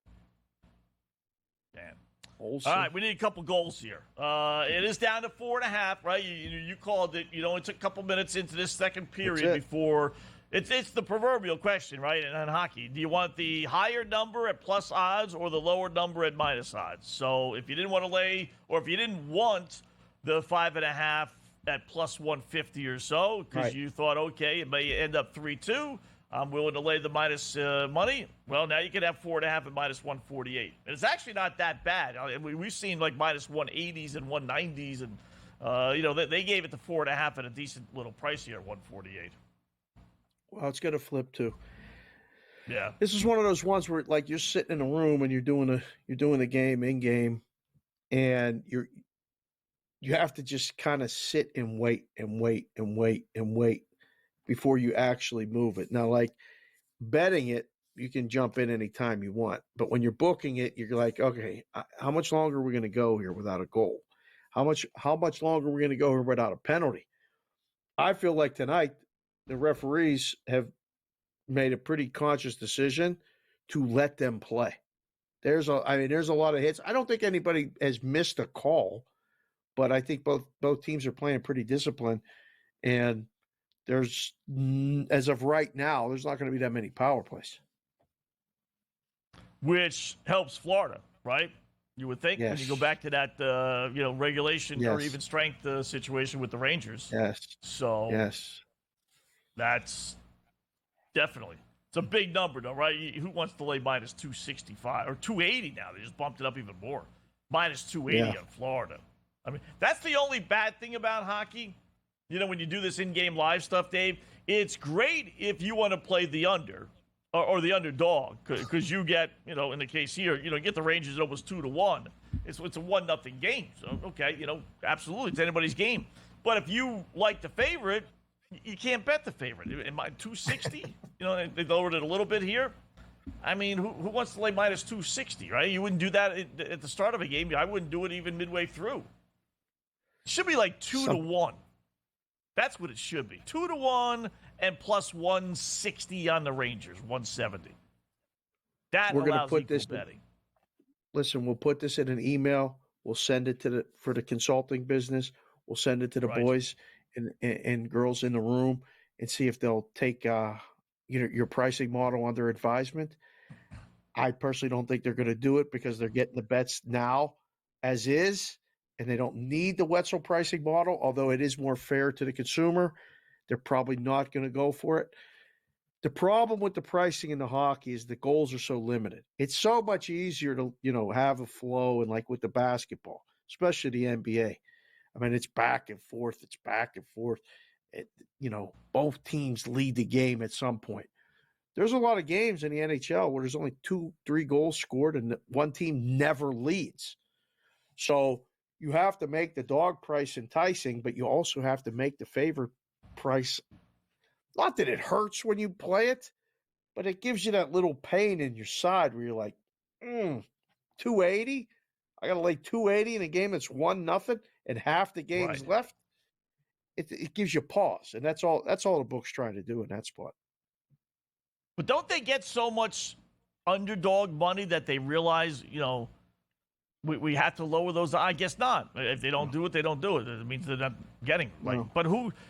Damn. Olsen. All right, we need a couple goals here. It is down to 4.5, right? You called it. It took a couple minutes into this second period before. It's the proverbial question, right? In hockey, do you want the higher number at plus odds or the lower number at minus odds? So if you didn't want to lay, or if you didn't want the 5.5 at plus 150 or so, because you thought, okay, it may end up 3-2. I'm willing to lay the minus money. Well, now you can have 4.5 at minus 148. And it's actually not that bad. We've seen like minus 180s and 190s, and they gave it the 4.5 at a decent little price here at 148. Well, it's going to flip too. Yeah, this is one of those ones where like you're sitting in a room and you're doing the game in game, and you have to just kind of sit and wait before you actually move it. Now, like betting it, you can jump in anytime you want. But when you're booking it, you're like, okay, how much longer are we going to go here without a goal? How much longer are we going to go here without a penalty? I feel like tonight the referees have made a pretty conscious decision to let them play. There's a lot of hits. I don't think anybody has missed a call, but I think both teams are playing pretty disciplined, and there's, as of right now, there's not going to be that many power plays. Which helps Florida, right? You would think when you go back to that, regulation or even strength situation with the Rangers. Yes. So that's definitely, it's a big number though, right? Who wants to lay minus 265 or 280 now? They just bumped it up even more. Minus 280 on Florida. I mean, that's the only bad thing about hockey. When you do this in-game live stuff, Dave, it's great if you want to play the under or the underdog because you get, in the case here, get the Rangers almost 2-1. It's a 1-0 game. So, okay, absolutely, it's anybody's game. But if you like the favorite, you can't bet the favorite. Am I 260? They lowered it a little bit here. I mean, who wants to lay minus 260, right? You wouldn't do that at the start of a game. I wouldn't do it even midway through. It should be like 2-1. That's what it should be. 2-1 and plus 160 on the Rangers, 170. That We're allows put equal this betting. Listen, we'll put this in an email. We'll send it for the consulting business. We'll send it to the boys and girls in the room and see if they'll take your pricing model under advisement. I personally don't think they're going to do it because they're getting the bets now as is, and they don't need the Wetzel pricing model, although it is more fair to the consumer. They're probably not going to go for it. The problem with the pricing in the hockey is the goals are so limited. It's so much easier to, have a flow, and like with the basketball, especially the NBA. I mean, it's back and forth. Both teams lead the game at some point. There's a lot of games in the NHL where there's only 2-3 goals scored and one team never leads. So you have to make the dog price enticing, but you also have to make the favorite price. Not that it hurts when you play it, but it gives you that little pain in your side where you're like, 280? I got to lay 280 in a game that's 1-0 and half the game's left. It gives you pause, and that's all the book's trying to do in that spot. But don't they get so much underdog money that they realize, we have to lower those? I guess not. If they don't do it, they don't do it. It means they're not getting it. No. But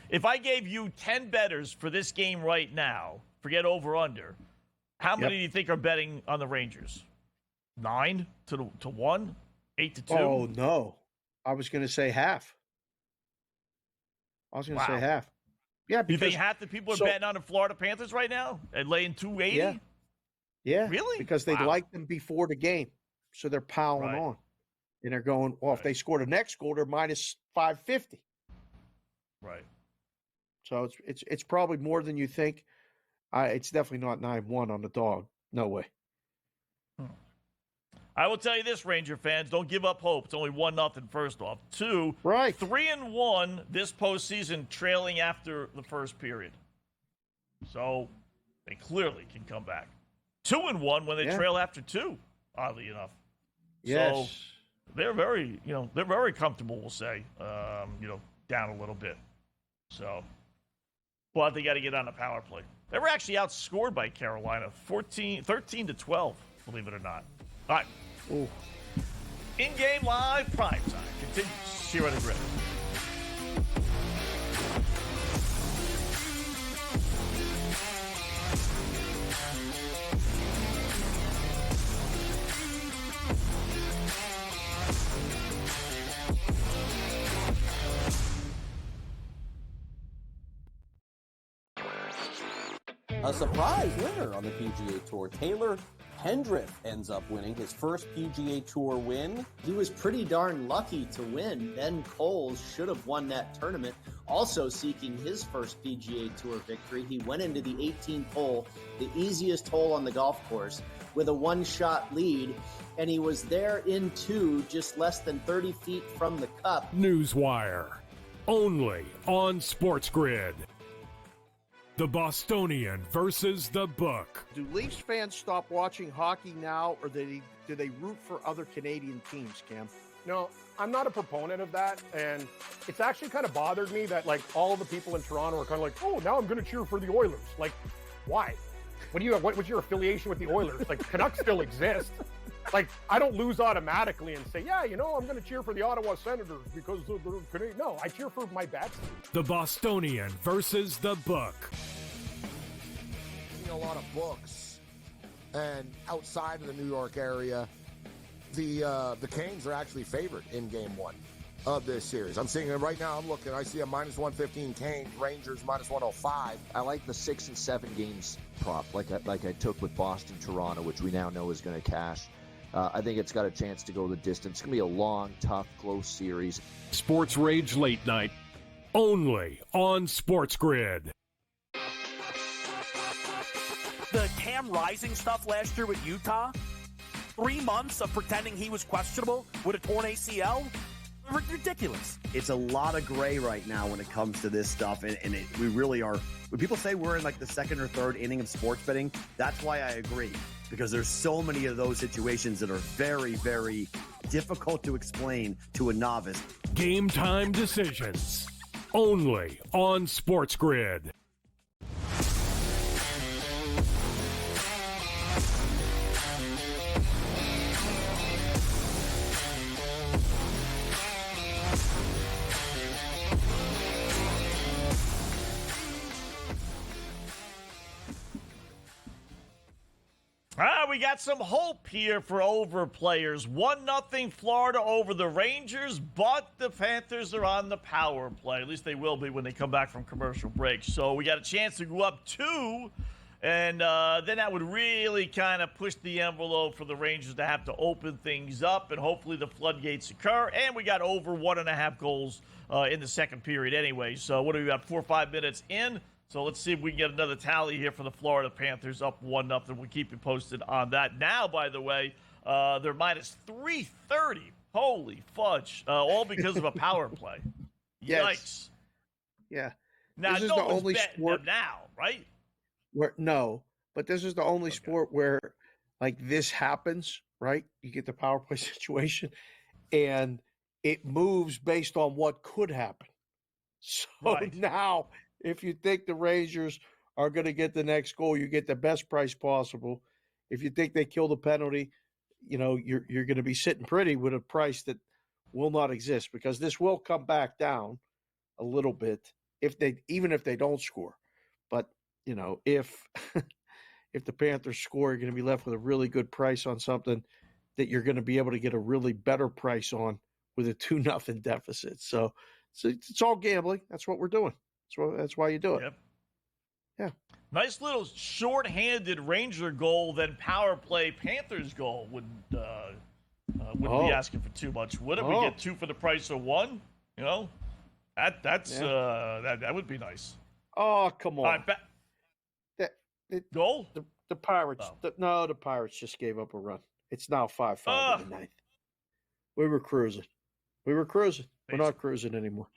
if I gave you 10 bettors for this game right now, forget over under, how many do you think are betting on the Rangers? 9 to 1, 8 to 2. Oh no, I was going to say half. Say half. Yeah, because you think half the people are betting on the Florida Panthers right now and laying 280? Yeah, really? Because they like them before the game, so they're piling on, and they're going. Well, if they score the next goal, they're minus 550. Right. So it's probably more than you think. It's definitely not 9-1 on the dog. No way. I will tell you this, Ranger fans, don't give up hope. It's only 1-0 first off. 2, 3-1 this postseason, trailing after the first period. So they clearly can come back. 2-1 when they trail after 2, oddly enough. Yes. So they're very, they're very comfortable, we'll say, down a little bit. So, but they got to get on the power play. They were actually outscored by Carolina, 13-12, believe it or not. All right. Ooh. In-game live prime time continues here on the Grid. A surprise winner on the PGA Tour. Taylor Pendrith ends up winning his first PGA Tour win. He was pretty darn lucky to win. Ben Coles should have won that tournament. Also seeking his first PGA Tour victory, he went into the 18th hole, the easiest hole on the golf course, with a one-shot lead, and he was there in 2, just less than 30 feet from the cup. Newswire, only on SportsGrid. The Bostonian versus the book. Do Leafs fans stop watching hockey now, or do they root for other Canadian teams, Cam? No, I'm not a proponent of that, and it's actually kind of bothered me that all of the people in Toronto are kind of like, oh, now I'm going to cheer for the Oilers. Why? What was your affiliation with the Oilers? Canucks still exist. I don't lose automatically and say, yeah, I'm going to cheer for the Ottawa Senators because they're Canadian. No, I cheer for my bets. The Bostonian versus the book. A lot of books, and outside of the New York area, the Canes are actually favored in Game 1 of this series. I'm seeing it right now. I'm looking. I see a minus 115 Canes, Rangers minus 105. I like the 6 and 7 games prop, like I took with Boston, Toronto, which we now know is going to cash. I think it's got a chance to go the distance. It's going to be a long, tough, close series. Sports Rage Late Night, only on SportsGrid. The Cam Rising stuff last year with Utah, 3 months of pretending he was questionable with a torn ACL, ridiculous. It's a lot of gray right now when it comes to this stuff, and we really are. When people say we're in the second or third inning of sports betting, that's why I agree, because there's so many of those situations that are very, very difficult to explain to a novice. Game time decisions, only on SportsGrid. We got some hope here for over players. 1-0 Florida over the Rangers, but the Panthers are on the power play. At least they will be when they come back from commercial break. So we got a chance to go up 2, and then that would really kind of push the envelope for the Rangers to have to open things up, and hopefully the floodgates occur. And we got over 1.5 goals in the second period anyway. So what do we got, 4 or 5 minutes in? So let's see if we can get another tally here for the Florida Panthers, up 1-0. We'll keep you posted on that. Now, by the way, they're minus 330 Holy fudge! All because of a power play. Yes. Yikes! Yeah. Now This is no the one's only betting sport them now, right? but this is the only sport where like this happens, right? You get the power play situation and it moves based on what could happen. So now if you think the Rangers are going to get the next goal, you get the best price possible. If you think they kill the penalty, you're going to be sitting pretty with a price that will not exist, because this will come back down a little bit even if they don't score. But if if the Panthers score, you're going to be left with a really good price on something that you're going to be able to get a really better price on with a 2-0 deficit. So it's all gambling. That's what we're doing. That's why you do it. Yep. Yeah. Nice little short-handed Ranger goal, then power play Panthers goal wouldn't be asking for too much, would it? We get 2 for the price of 1. That would be nice. Oh, come on. Goal? The Pirates. The Pirates just gave up a run. It's now 5-5 in the ninth. We were cruising. We're not cruising anymore.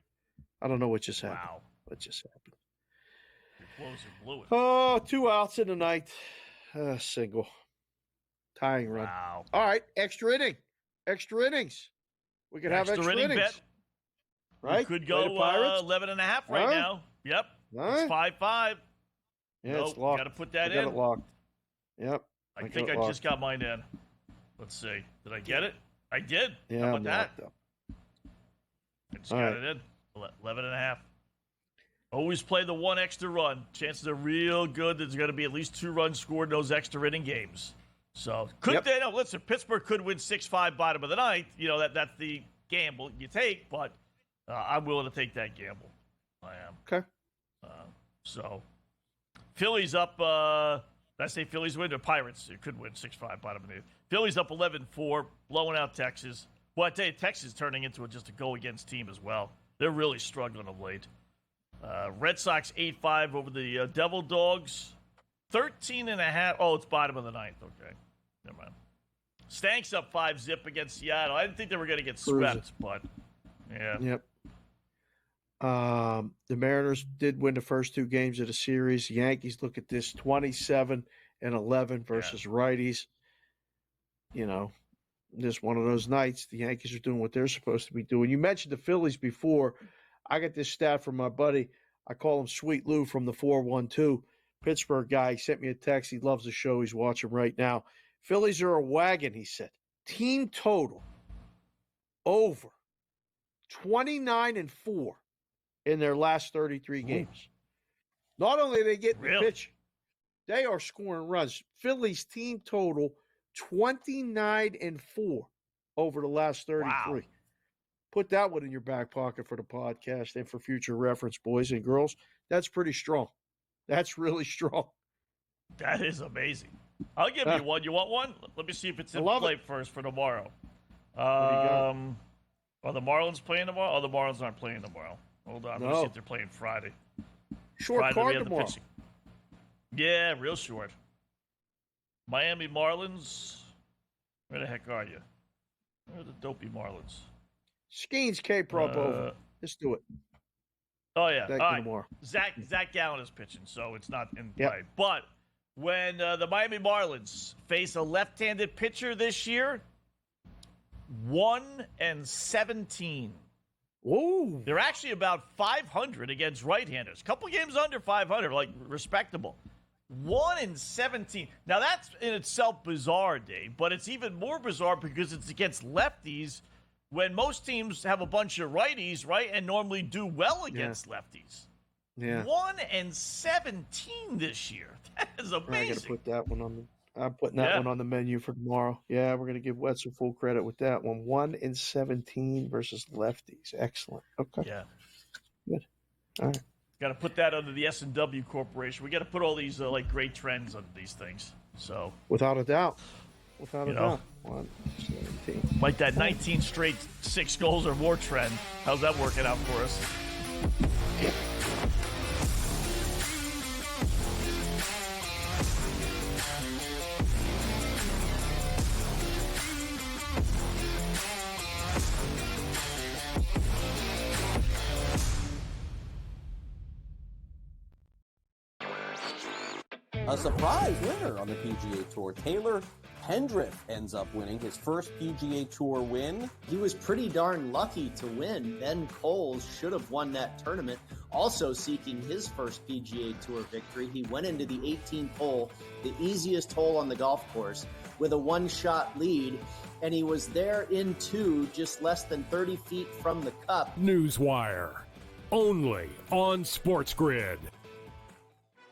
I don't know what just happened. Wow. What just happened? Blew it. Oh, 2 outs in the ninth. Single. Tying run. Wow. All right. Extra innings. We could have extra innings. Bet. Right? You could go 11.5 right now. Yep. It's 5-5. Yeah, it's locked. Got to put that in. Got it locked. Yep. I think I just got mine in. Let's see. Did I get it? I did. Yeah, how about that? Up. I just got it in. 11.5. Always play the 1 extra run. Chances are real good there's going to be at least 2 runs scored in those extra inning games. So, listen, Pittsburgh could win 6-5 bottom of the ninth. That's the gamble you take, but I'm willing to take that gamble. I am. Okay. Phillies up, did I say Phillies win? Or Pirates? It could win 6-5 bottom of the ninth. Phillies up 11-4, blowing out Texas. Well, I tell you, Texas is turning into just a go-against team as well. They're really struggling of late. Red Sox 8-5 over the Devil Dogs. 13.5. Oh, it's bottom of the ninth. Okay. Never mind. Stanks up 5-zip against Seattle. I didn't think they were going to get swept, but yeah. Yep. The Mariners did win the first 2 games of the series. The Yankees, look at this, 27-11 versus righties. Just one of those nights. The Yankees are doing what they're supposed to be doing. You mentioned the Phillies before. I got this stat from my buddy. I call him Sweet Lou from the 412. Pittsburgh guy. He sent me a text. He loves the show. He's watching right now. Phillies are a wagon, he said. Team total over 29-4 in their last 33 games. Not only are they getting the pitch, they are scoring runs. Phillies team total 29-4 over the last 33. Wow. Put that one in your back pocket for the podcast and for future reference, boys and girls. That's pretty strong. That's really strong. That is amazing. I'll give you one. You want one? Let me see if it's in play first for tomorrow. Are the Marlins playing tomorrow? Oh, the Marlins aren't playing tomorrow. Hold on. Let me see if they're playing Friday. Short card tomorrow. Yeah, real short. Miami Marlins. Where the heck are you? Where are the dopey Marlins? Skeens K-Prop over. Let's do it. Oh, yeah. All right. Tomorrow. Zach Gallen is pitching, so it's not in play. But when the Miami Marlins face a left-handed pitcher this year, 1-17. Whoa. They're actually about 500 against right-handers. A couple games under 500, like respectable. 1-17. Now, that's in itself bizarre, Dave, but it's even more bizarre because it's against lefties when most teams have a bunch of righties, right, and normally do well against lefties. Yeah. 1-17 this year. That is amazing. I got to put that one on. I'm putting that one on the menu for tomorrow. Yeah, we're going to give Wetzel full credit with that one. 1-17 versus lefties. Excellent. Okay. Yeah. Good. All right. Got to put that under the S&W Corporation. We got to put all these great trends under these things. So without a doubt. Without a doubt. 1-17. Like that 19 straight 6 goals or more trend. How's that working out for us? A surprise winner on the PGA Tour. Taylor Pendrith ends up winning his first PGA Tour win. He was pretty darn lucky to win. Ben Coles should have won that tournament. Also seeking his first PGA Tour victory, he went into the 18th hole, the easiest hole on the golf course, with a one-shot lead, and he was there in two, just less than 30 feet from the cup. Newswire, only on SportsGrid.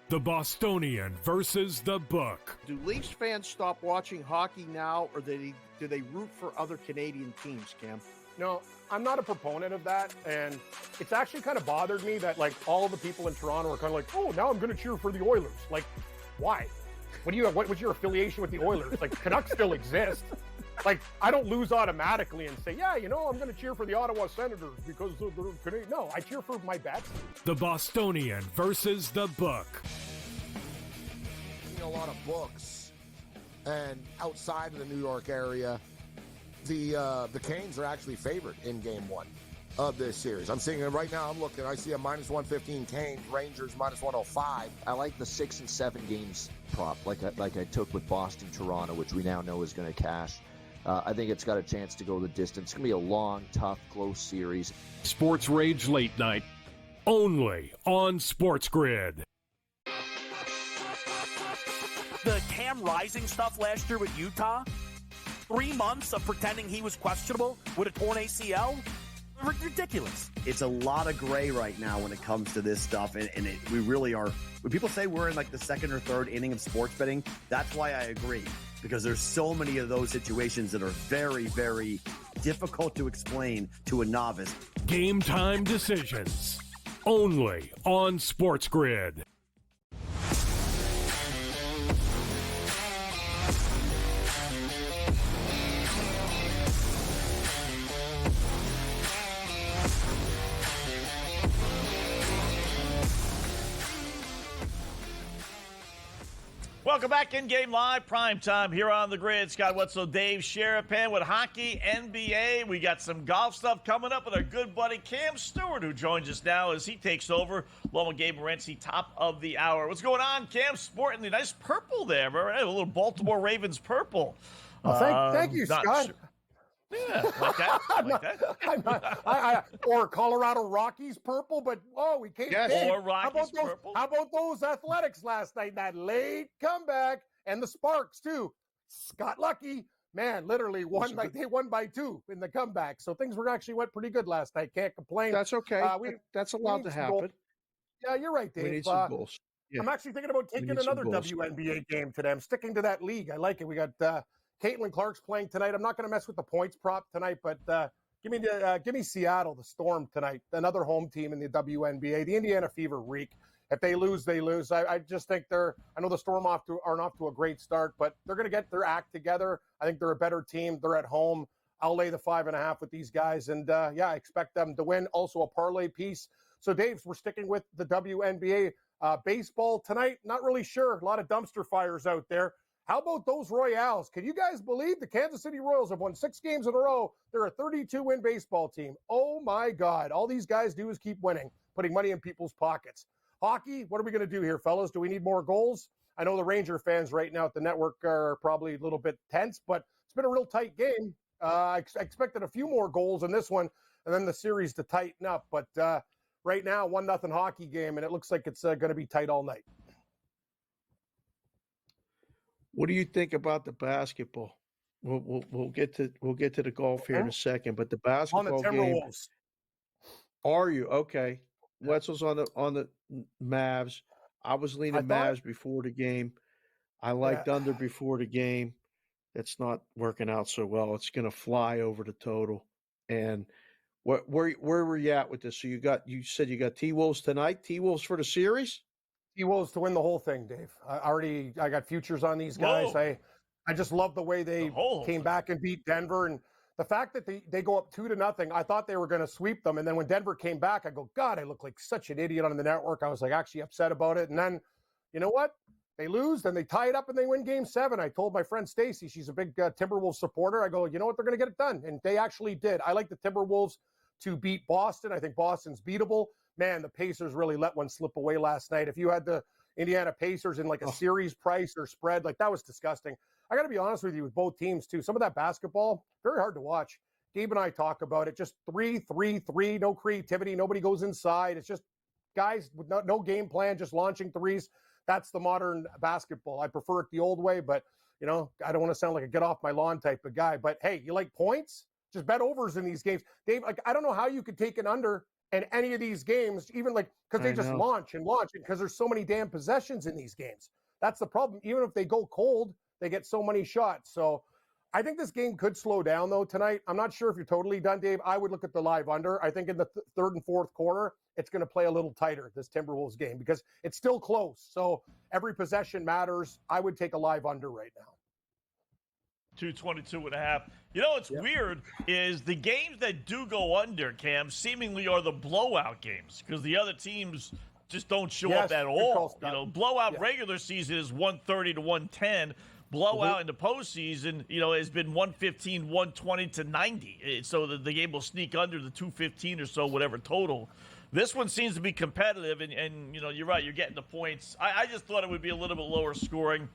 The Bostonian versus the book. Do Leafs fans stop watching hockey now, or do they root for other Canadian teams, Cam? No, I'm not a proponent of that, and it's actually kind of bothered me that like all the people in Toronto are kind of like, oh, now I'm going to cheer for the Oilers. Like, why? What was your affiliation with the Oilers? Like, Canucks still exist. Like, I don't lose automatically and say, yeah, I'm going to cheer for the Ottawa Senators because they're Canadian. No, I cheer for my bets. The Bostonian versus the book. A lot of books, and outside of the New York area, the Canes are actually favored in Game 1 of this series. I'm seeing it right now. I'm looking. I see a -115 Canes, Rangers -105. I like the 6 and 7 games prop, like I took with Boston, Toronto, which we now know is going to cash. I think it's got a chance to go the distance. It's going to be a long, tough, close series. Sports Rage Late Night, only on SportsGrid. The Cam Rising stuff last year with Utah, 3 months of pretending he was questionable with a torn ACL, ridiculous. It's a lot of gray right now when it comes to this stuff, and we really are. When people say we're in like the second or third inning of sports betting, that's why I agree, because there's so many of those situations that are very, very difficult to explain to a novice. Game time decisions, only on SportsGrid. Welcome back, In-Game Live, prime time here on the grid. Scott Wetzel, Dave Sharapan with hockey, NBA. We got some golf stuff coming up with our good buddy Cam Stewart, who joins us now as he takes over, along with Gabe Morency, top of the hour. What's going on, Cam? Sporting the nice purple there, right? A little Baltimore Ravens purple. Thank you, Scott. Sure. Yeah, like that. Or Colorado Rockies purple, but we can't. Yes. Or Rockies purple. How about those Athletics last night? That late comeback and the Sparks too. Scott Lucky, man, literally they won by 2 in the comeback. So things went pretty good last night. Can't complain. That's okay. That's allowed to happen. Yeah, you're right, Dave. We need some goals. Yeah. I'm actually thinking about taking another WNBA game today. I'm sticking to that league. I like it. We got Caitlin Clark's playing tonight. I'm not going to mess with the points prop tonight, but give me Seattle, the Storm tonight, another home team in the WNBA. The Indiana Fever reek. If they lose, they lose. I just think I know the Storm aren't off to a great start, but they're going to get their act together. I think they're a better team. They're at home. I'll lay the 5.5 with these guys, and I expect them to win. Also a parlay piece. So, Dave, we're sticking with the WNBA. Baseball tonight, not really sure. A lot of dumpster fires out there. How about those Royals? Can you guys believe the Kansas City Royals have won 6 games in a row? They're a 32-win baseball team. Oh, my God. All these guys do is keep winning, putting money in people's pockets. Hockey, what are we going to do here, fellas? Do we need more goals? I know the Ranger fans right now at the network are probably a little bit tense, but it's been a real tight game. I expected a few more goals in this one and then the series to tighten up. But right now, 1-0 hockey game, and it looks like it's going to be tight all night. What do you think about the basketball? We'll get to the golf here in a second, but the basketball on the game. Are you okay? Wetzel's on the Mavs. I was leaning Mavs before the game. I liked under before the game. It's not working out so well. It's going to fly over the total. And where were you at with this? So you said you got T-Wolves tonight. T-Wolves for the series. T-Wolves to win the whole thing, Dave. I got futures on these guys. Whoa. I just love the way they came back and beat Denver, and the fact that they go up 2-0. I thought they were going to sweep them, and then when Denver came back, I go, God, I look like such an idiot on the network. I was like actually upset about it, and then you know what? They lose, then they tie it up, and they win Game 7. I told my friend Stacy, she's a big Timberwolves supporter. I go, you know what? They're going to get it done, and they actually did. I like the Timberwolves to beat Boston. I think Boston's beatable. Man, the Pacers really let one slip away last night. If you had to Indiana Pacers in like a series price or spread. Like, that was disgusting. I got to be honest with you, with both teams too. Some of that basketball, very hard to watch. Gabe and I talk about it. Just 3-3-3, no creativity. Nobody goes inside. It's just guys with no game plan, just launching threes. That's the modern basketball. I prefer it the old way, but, you know, I don't want to sound like a get off my lawn type of guy. But, hey, you like points? Just bet overs in these games. Dave, like, I don't know how you could take an under in any of these games, even like, because they just launch because there's so many damn possessions in these games. That's the problem. Even if they go cold, they get so many shots. So I think this game could slow down, though, tonight. I'm not sure if you're totally done, Dave. I would look at the live under. I think in the third and fourth quarter, it's going to play a little tighter, this Timberwolves game, because it's still close. So every possession matters. I would take a live under right now. 222.5. You know what's weird is the games that do go under, Cam, seemingly are the blowout games because the other teams just don't show up at all. You know, blowout regular season is 130 to 110. Blowout in the postseason, you know, has been 115, 120 to 90. So the game will sneak under the 215 or so, whatever total. This one seems to be competitive, and you know, you're right, you're getting the points. I just thought it would be a little bit lower scoring.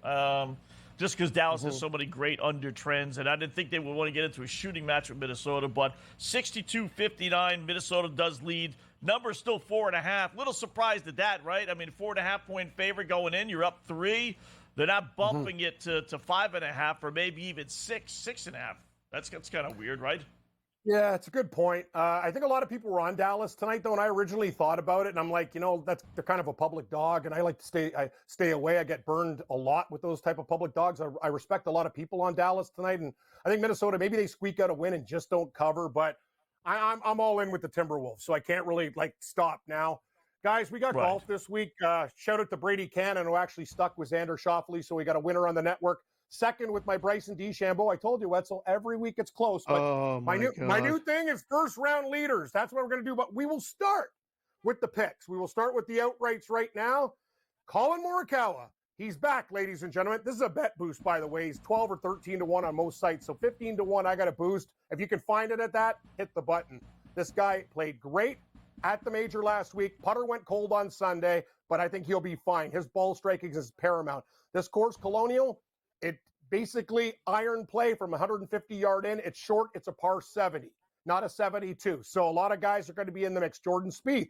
Just because Dallas has so many great under trends, and I didn't think they would want to get into a shooting match with Minnesota, but 62-59, Minnesota does lead. Number's still 4.5. Little surprised at that, right? I mean, 4.5-point favorite going in. You're up 3. They're not bumping it to 5.5 or maybe even 6.5. That's kind of weird, right? Yeah, it's a good point. I think a lot of people were on Dallas tonight, though, and I originally thought about it, and I'm like, you know, they're kind of a public dog, and I like to stay away. I get burned a lot with those type of public dogs. I respect a lot of people on Dallas tonight, and I think Minnesota, maybe they squeak out a win and just don't cover, but I'm all in with the Timberwolves, so I can't really, stop now. Guys, we got golf this week. Shout out to Brady Cannon, who actually stuck with Xander Schauffele, so we got a winner on the network. Second with my Bryson DeChambeau. I told you, Wetzel, every week it's close. But my new thing is first round leaders. That's what we're going to do. But we will start with the picks. We will start with the outrights right now. Colin Morikawa. He's back, ladies and gentlemen. This is a bet boost, by the way. He's 12 or 13 to 1 on most sites. So 15 to 1, I got a boost. If you can find it at that, hit the button. This guy played great at the major last week. Putter went cold on Sunday, but I think he'll be fine. His ball striking is paramount. This course, Colonial, it basically iron play from 150 yard in. It's short. It's a par 70, not a 72. So a lot of guys are going to be in the mix. Jordan Spieth.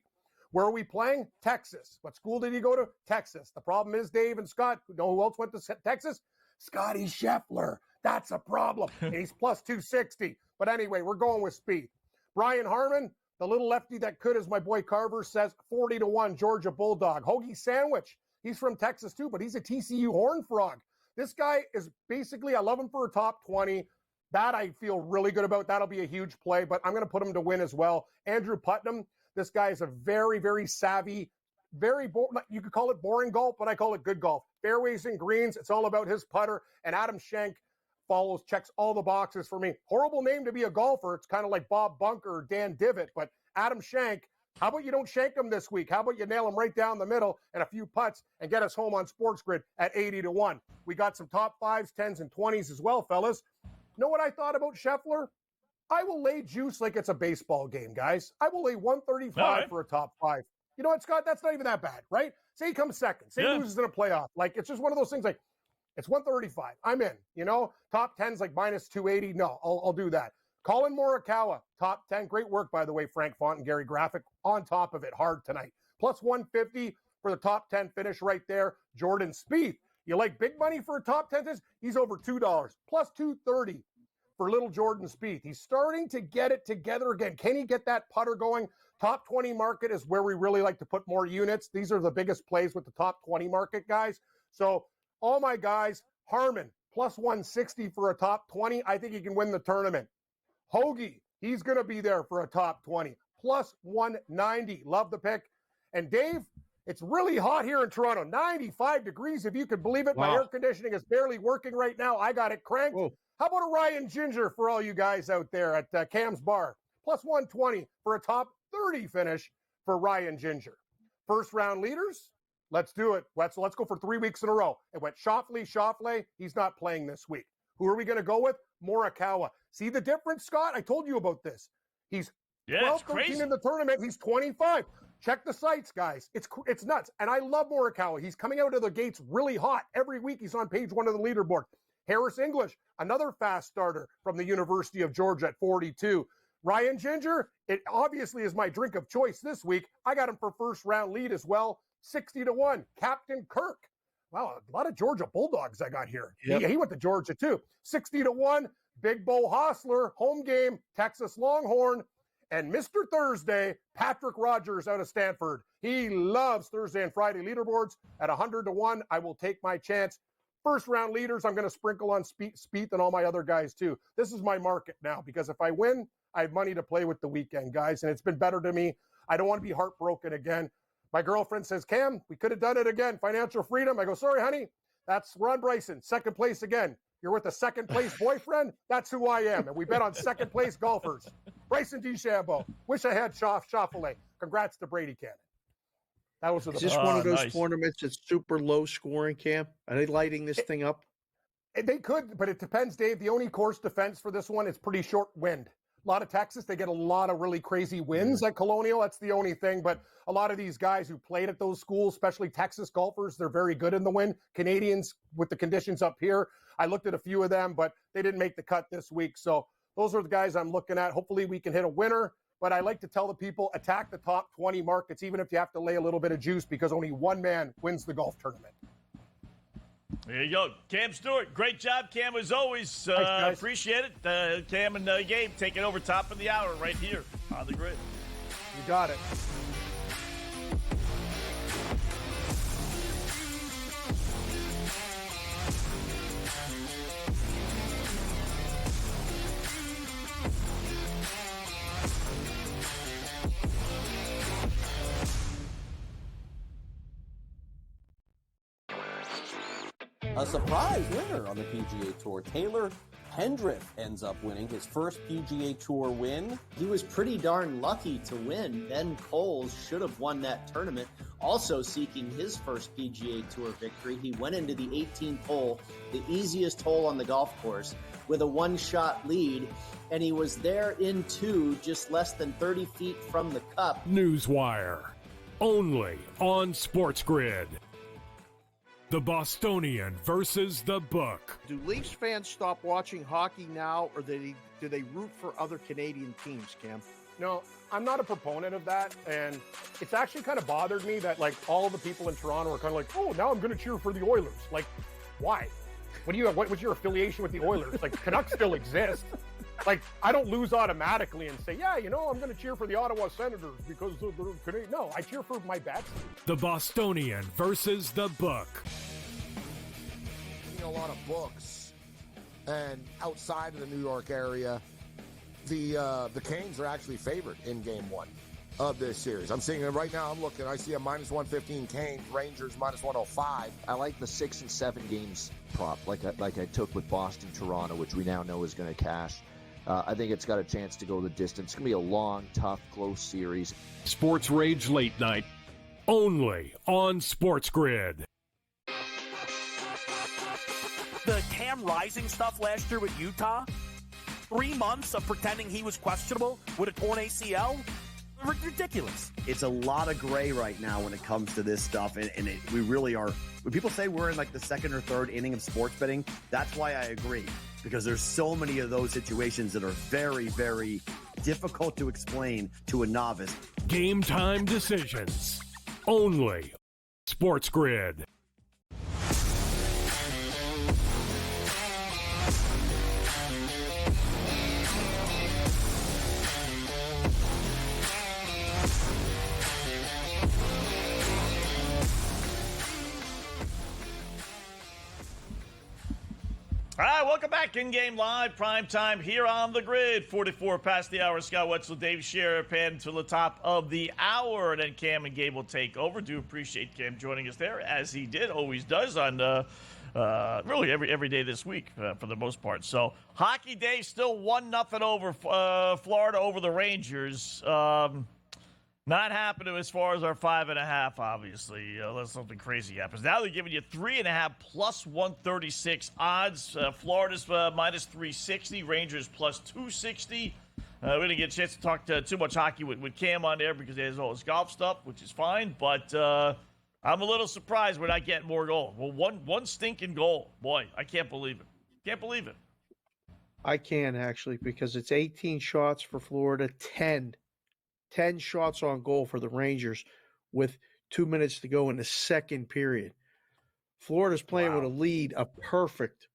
Where are we playing? Texas. What school did he go to? Texas. The problem is, Dave and Scott, you know who else went to Texas? Scotty Scheffler. That's a problem. And he's plus 260. But anyway, we're going with Spieth. Brian Harman, the little lefty that could, as my boy Carver says, 40 to 1, Georgia Bulldog. Hoagie Sandwich. He's from Texas too, but he's a TCU Horned Frog. This guy is basically, I love him for a top 20. That I feel really good about. That'll be a huge play, but I'm going to put him to win as well. Andrew Putnam, this guy is a very, very savvy, you could call it boring golf, but I call it good golf. Fairways and greens, it's all about his putter. And Adam Schenk checks all the boxes for me. Horrible name to be a golfer. It's kind of like Bob Bunker or Dan Divot, but Adam Schenk, how about you don't shank him this week? How about you nail him right down the middle and a few putts and get us home on SportsGrid at 80 to 1? We got some top 5s, 10s, and 20s as well, fellas. You know what I thought about Scheffler? I will lay juice like it's a baseball game, guys. I will lay 135 for a top 5. You know what, Scott? That's not even that bad, right? Say he comes second. Say he loses in a playoff. It's just one of those things it's 135. I'm in. You know, top 10's minus 280. No, I'll do that. Colin Morikawa, top 10. Great work, by the way, Frank Font and Gary Graphic. On top of it, hard tonight. Plus 150 for the top 10 finish right there. Jordan Spieth. You like big money for a top 10? He's over $2. Plus 230 for little Jordan Spieth. He's starting to get it together again. Can he get that putter going? Top 20 market is where we really like to put more units. These are the biggest plays with the top 20 market guys. So all my guys, Harman, plus 160 for a top 20. I think he can win the tournament. Hoagie, he's going to be there for a top 20. Plus 190. Love the pick. And Dave, it's really hot here in Toronto. 95 degrees, if you could believe it. Wow. My air conditioning is barely working right now. I got it cranked. Whoa. How about a Ryan Ginger for all you guys out there at Cam's Bar? Plus 120 for a top 30 finish for Ryan Ginger. First round leaders, let's do it. Wetzel, let's go for 3 weeks in a row. It went Schauffele. He's not playing this week. Who are we going to go with? Morikawa. See the difference, Scott? I told you about this. He's 12, 13 in the tournament. He's 25. Check the sites, guys. It's nuts. And I love Morikawa. He's coming out of the gates really hot. Every week he's on page 1 of the leaderboard. Harris English, another fast starter from the University of Georgia at 42. Ryan Ginger, it obviously is my drink of choice this week. I got him for first round lead as well, 60-1. Captain Kirk. Wow, a lot of Georgia Bulldogs I got here. Yep. He went to Georgia too. 60-1. Big Bo Hostler, home game, Texas Longhorn. And Mr. Thursday, Patrick Rogers out of Stanford. He loves Thursday and Friday leaderboards at 100-1. I will take my chance. First round leaders, I'm going to sprinkle on Spieth and all my other guys too. This is my market now because if I win, I have money to play with the weekend, guys, and it's been better to me. I don't want to be heartbroken again. My girlfriend says, Cam, we could have done it again. Financial freedom. I go, sorry, honey. That's Ron Bryson, second place again. You're with a second place boyfriend? That's who I am. And we bet on second place golfers. Bryson DeChambeau. Wish I had Schauffele. Congrats to Brady Cannon. That was Is this one of those tournaments that's super low scoring, Cam? Are they lighting this thing up? They could, but it depends, Dave. The only course defense for this one is pretty short wind. A lot of Texas, they get a lot of really crazy winds at Colonial. That's the only thing. But a lot of these guys who played at those schools, especially Texas golfers, they're very good in the wind. Canadians with the conditions up here, I looked at a few of them, but they didn't make the cut this week. So those are the guys I'm looking at. Hopefully we can hit a winner. But I like to tell the people, attack the top 20 markets, even if you have to lay a little bit of juice, because only one man wins the golf tournament. There you go. Cam Stewart, great job, Cam, as always. Thanks, appreciate it. Cam and Gabe taking over top of the hour right here on the grid. You got it. A surprise winner on the PGA Tour. Taylor Pendrith ends up winning his first PGA Tour win. He was pretty darn lucky to win. Ben Coles should have won that tournament. Also seeking his first PGA Tour victory, he went into the 18th hole, the easiest hole on the golf course, with a one-shot lead, and he was there in two, just less than 30 feet from the cup. Newswire, only on SportsGrid. The Bostonian versus the book. Do Leafs fans stop watching hockey now, or do they root for other Canadian teams, Cam? No, I'm not a proponent of that, and it's actually kind of bothered me that like all the people in Toronto are kind of like, oh, now I'm going to cheer for the Oilers. Like, why? What's your affiliation with the Oilers? Like, Canucks still exist. Like, I don't lose automatically and say, yeah, I'm going to cheer for the Ottawa Senators because they're Canadian. No, I cheer for my bats. The Bostonian versus the book. A lot of books, and outside of the New York area, the Canes are actually favored in Game 1 of this series. I'm seeing it right now. I'm looking. I see a -115 Canes, Rangers -105. I like the 6 and 7 games prop, like I took with Boston, Toronto, which we now know is going to cash. I think it's got a chance to go the distance. It's going to be a long, tough, close series. Sports Rage Late Night, only on SportsGrid. The Cam Rising stuff last year with Utah, 3 months of pretending he was questionable with a torn ACL, ridiculous. It's a lot of gray right now when it comes to this stuff, and we really are. When people say we're in like the second or third inning of sports betting, that's why I agree, because there's so many of those situations that are very, very difficult to explain to a novice. Game time decisions, only SportsGrid. All right, welcome back. InGame Live, prime time here on the grid. 44 past the hour. Scott Wetzel, Dave Sharapan to the top of the hour. And then Cam and Gabe will take over. Do appreciate Cam joining us there, as he always does on really every day this week for the most part. So, Hockey Day still 1-0 over Florida over the Rangers. Not happening as far as our 5.5, obviously, unless something crazy happens. Now they're giving you 3.5 plus 136 odds. Florida's minus 360, Rangers plus 260. We didn't get a chance to talk too much hockey with Cam on there because he has all his golf stuff, which is fine. But I'm a little surprised we're not getting more goals. Well, one stinking goal. Boy, I can't believe it. Can't believe it. I can, actually, because it's 18 shots for Florida, 10 shots on goal for the Rangers with 2 minutes to go in the second period. Florida's playing with a lead, a perfect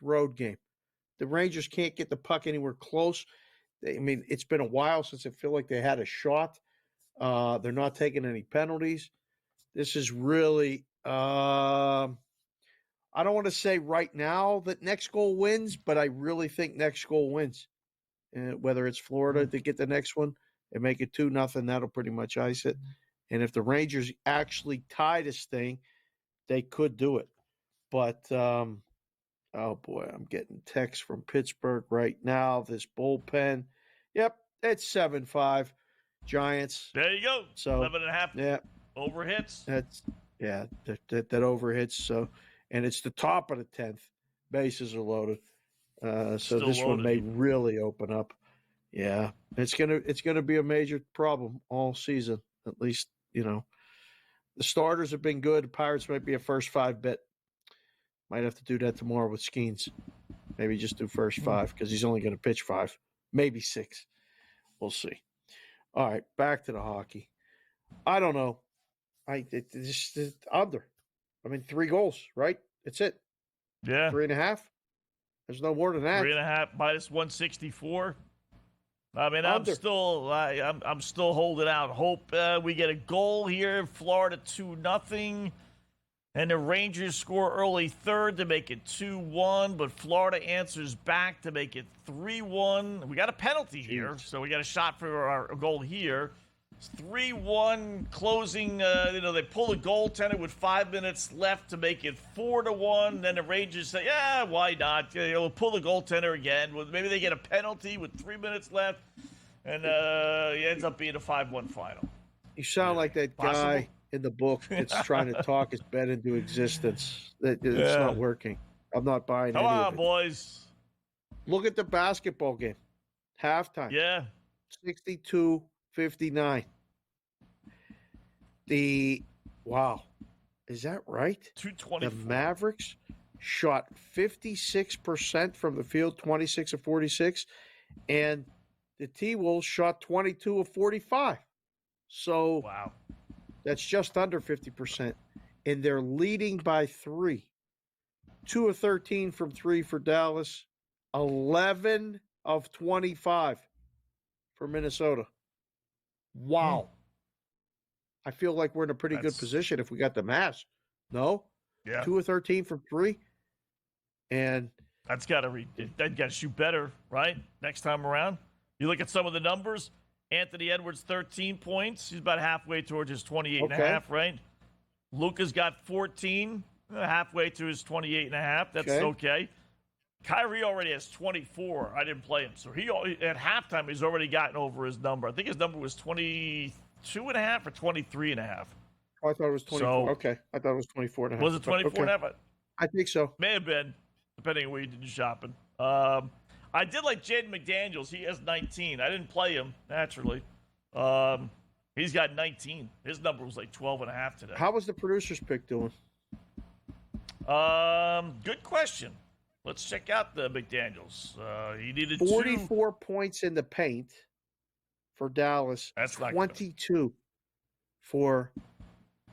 road game. The Rangers can't get the puck anywhere close. It's been a while since I feel like they had a shot. They're not taking any penalties. This is really, I don't want to say right now that next goal wins, but I really think next goal wins. Whether it's Florida to get the next one and make it 2-0, that'll pretty much ice it. And if the Rangers actually tie this thing, they could do it. But, oh boy, I'm getting texts from Pittsburgh right now. This bullpen. Yep, it's 7-5 Giants. There you go. So 11.5. Yeah. Overhits. That overhits. So, and it's the top of the 10th. Bases are loaded. So Still this one loaded. may really open up. Yeah, it's gonna be a major problem all season. At least, the starters have been good. The Pirates might be a first 5 bet. Might have to do that tomorrow with Skeens. Maybe just do first 5 because he's only going to pitch 5, maybe 6. We'll see. All right, back to the hockey. I don't know. It's under. 3 goals, right? That's it. Yeah. 3.5. There's no more than that. 3.5 minus 164. I'm Under. still holding out hope we get a goal here. Florida 2-0. And the Rangers score early third to make it 2-1, but Florida answers back to make it 3-1. We got a penalty here, so we got a shot for our goal here. It's 3-1, closing. They pull a goaltender with 5 minutes left to make it 4-1. Then the Rangers say, "Yeah, why not? We'll pull the goaltender again." Well, maybe they get a penalty with 3 minutes left, and it ends up being a 5-1 final. You sound like that guy in the book that's trying to talk his bet into existence. It's not working. I'm not buying Come any on, of it. boys. Look at the basketball game. Halftime. Yeah. 62-59. Wow. Is that right? 224. The Mavericks shot 56% from the field, 26 of 46. And the T-Wolves shot 22 of 45. So wow. That's just under 50%. And they're leading by 3. 2 of 13 from 3 for Dallas. 11 of 25 for Minnesota. Wow. I feel like we're in a pretty good position if we got the Mavs. No? Yeah. 2 of 13 from 3. And That's got to shoot better, right? Next time around. You look at some of the numbers. Anthony Edwards, 13 points. He's about halfway towards his 28.5, right? Luka's got 14, halfway to his 28.5. That's okay. Kyrie already has 24. I didn't play him. So at halftime, he's already gotten over his number. I think his number was 22.5 or 23.5. I thought it was 24. So, okay. I thought it was 24.5. Was it 24.5? Okay. I think so. May have been, depending on where you did your shopping. I did like Jaden McDaniels. He has 19. I didn't play him, naturally. He's got 19. His number was like 12.5 today. How was the producer's pick doing? Good question. Let's check out the McDaniels. He needed 44 points in the paint for Dallas. That's 22 for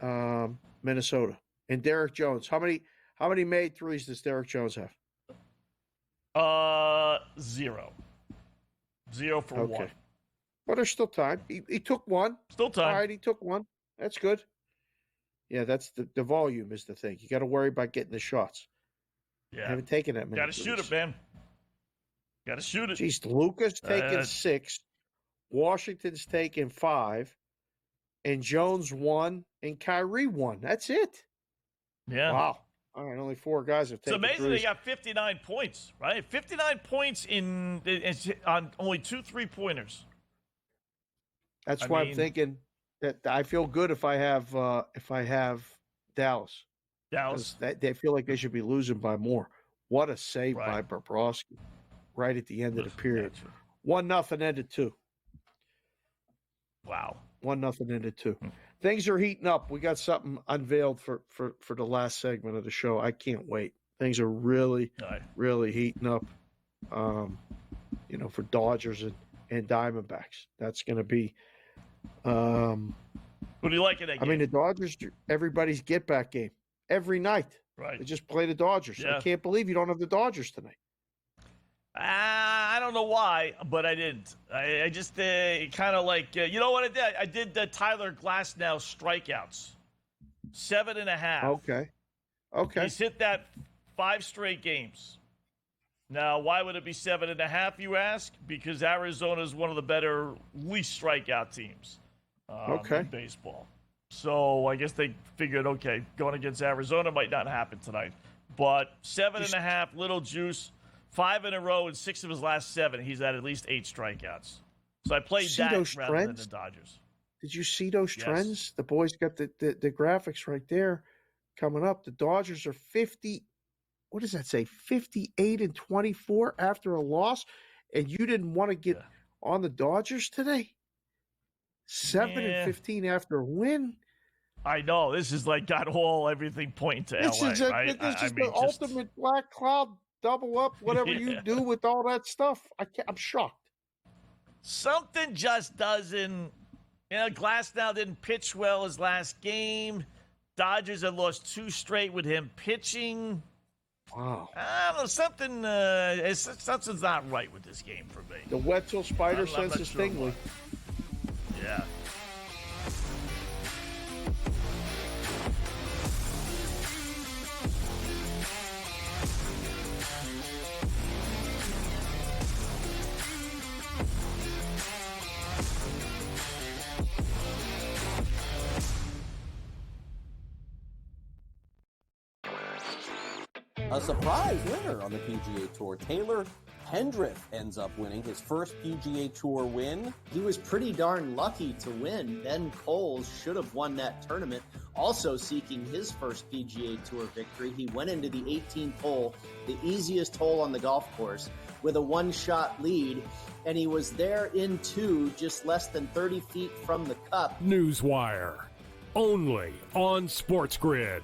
Minnesota. And Derek Jones. How many made threes does Derek Jones have? 0. 0 for 1. But there's still time. He took one. Still time. All right, he took one. That's good. Yeah, that's the volume is the thing. You got to worry about getting the shots. Yeah. I haven't taken that many. Got to shoot it, man. Got to shoot it. Jeez, Luka's taking 6. Washington's taking 5. And Jones 1. And Kyrie 1. That's it. Yeah. Wow. All right, only 4 guys have taken. It's amazing threes. they got 59 points, right? 59 points on only 2 3-pointers. That's why I'm thinking that I feel good if I have Dallas. Dallas. They feel like they should be losing by more. What a save by Bobrovsky right at the end of the period. 1-0 ended 2. Wow. 1-0 ended 2. Things are heating up. We got something unveiled for the last segment of the show. I can't wait. Things are really, really heating up. For Dodgers and Diamondbacks. That's going to be. What do you like in that game? I mean, the Dodgers, everybody's get-back game every night. Right. They just play the Dodgers. Yeah. I can't believe you don't have the Dodgers tonight. I don't know why, but I didn't. I just kind of like, you know what I did? I did the Tyler Glasnow strikeouts. 7.5. Okay. He's hit that 5 straight games. Now, why would it be 7.5, you ask? Because Arizona is one of the better least strikeout teams in baseball. So I guess they figured, okay, going against Arizona might not happen tonight. But 7.5, little juice. 5 in a row, and 6 of his last 7, he's at least 8 strikeouts. So I played that rather than the Dodgers. Did you see those trends? The boys got the graphics right there coming up. The Dodgers are 50. What does that say? 58-24 after a loss, and you didn't want to get on the Dodgers today? 7-15 after a win. I know. This is like got everything pointing to LA, right? This is the ultimate black cloud. Double up, whatever you do with all that stuff. I'm shocked. Something just doesn't. Glasnow didn't pitch well his last game. Dodgers had lost 2 straight with him pitching. Wow. I don't know. Something's not right with this game for me. The Wetzel spider sense is tingling. Yeah. A surprise winner on the PGA Tour. Taylor Pendrith ends up winning his first PGA Tour win. He was pretty darn lucky to win. Ben Coles should have won that tournament. Also seeking his first PGA Tour victory, he went into the 18th hole, the easiest hole on the golf course, with a 1-shot lead, and he was there in 2, just less than 30 feet from the cup. Newswire, only on SportsGrid.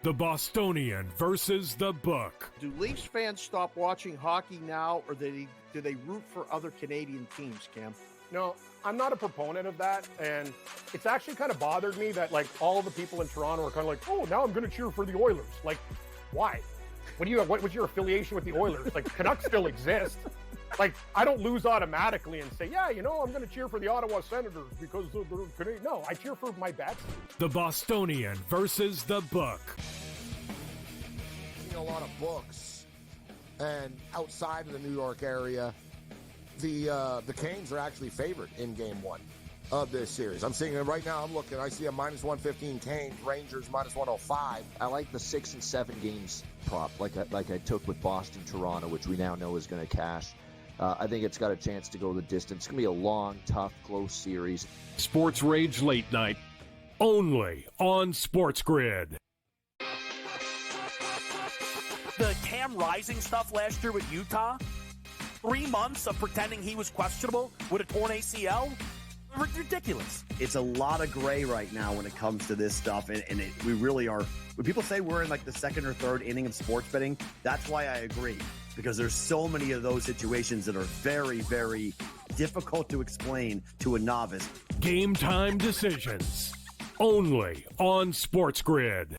The Bostonian versus the Book. Do Leafs fans stop watching hockey now, or do they root for other Canadian teams, Cam? No, I'm not a proponent of that, and it's actually kind of bothered me that like all the people in Toronto are kind of like, oh, now I'm going to cheer for the Oilers. Like, why? What was your affiliation with the Oilers? Like, Canucks still exist. Like, I don't lose automatically and say, yeah, I'm going to cheer for the Ottawa Senators because they're Canadian. No, I cheer for my bats. The Bostonian versus the Book. A lot of books, and outside of the New York area, the Canes are actually favored in Game 1 of this series. I'm seeing it right now. I'm looking. I see a -115 Canes, Rangers -105. I like the 6 and 7 games prop, like I took with Boston, Toronto, which we now know is going to cash. I think it's got a chance to go the distance. It's going to be a long, tough, close series. Sports Rage Late Night, only on SportsGrid. The Cam Rising stuff last year with Utah, 3 months of pretending he was questionable with a torn ACL, ridiculous. It's a lot of gray right now when it comes to this stuff, and we really are. When people say we're in like the second or third inning of sports betting, that's why I agree, because there's so many of those situations that are very, very difficult to explain to a novice. Game time decisions, only on SportsGrid.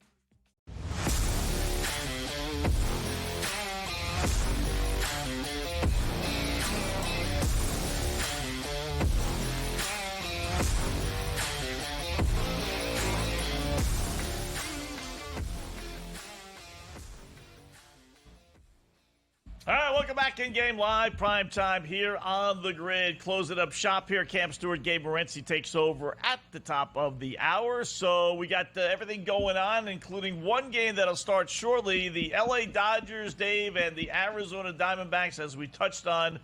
All right, welcome back InGame Live, prime time here on the grid. Closing up shop here. Cam Stewart, Gabe Morency takes over at the top of the hour. So we got everything going on, including one game that'll start shortly. The LA Dodgers, Dave, and the Arizona Diamondbacks, as we touched on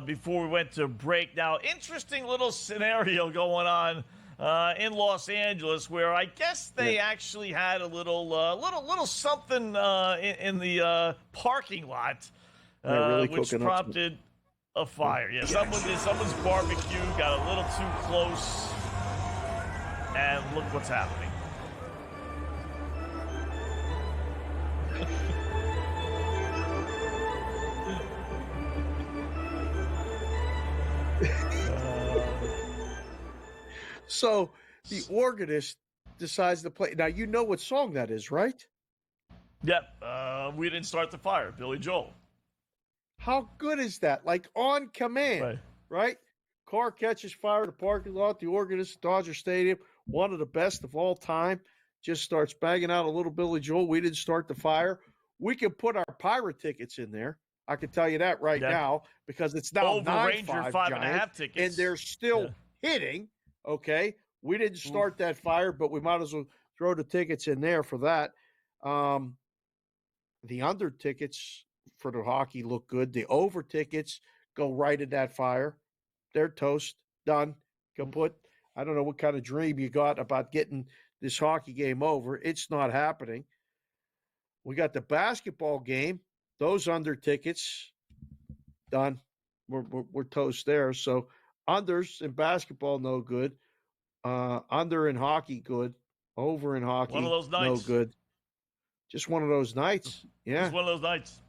before we went to break. Now, interesting little scenario going on in Los Angeles, where I guess they actually had a little something in the parking lot, really which prompted a fire. Yeah, someone's barbecue got a little too close, and look what's happening. So the organist decides to play. Now you know what song that is, right? Yep. We didn't start the fire. Billy Joel. How good is that? Like on command, right? Car catches fire in the parking lot. The organist, Dodger Stadium, one of the best of all time, just starts banging out a little Billy Joel. We didn't start the fire. We can put our pirate tickets in there. I can tell you that right now because it's now over 9-5 Ranger 5.5 tickets, and they're still hitting. Okay, we didn't start that fire, but we might as well throw the tickets in there for that. The under tickets for the hockey look good. The over tickets go right in that fire. They're toast, done, kaput. I don't know what kind of dream you got about getting this hockey game over. It's not happening. We got the basketball game. Those under tickets, done. We're toast there. So unders in basketball, no good. Under in hockey, good. Over in hockey, one of those nights. no good. Just one of those nights. Yeah. Just one of those nights.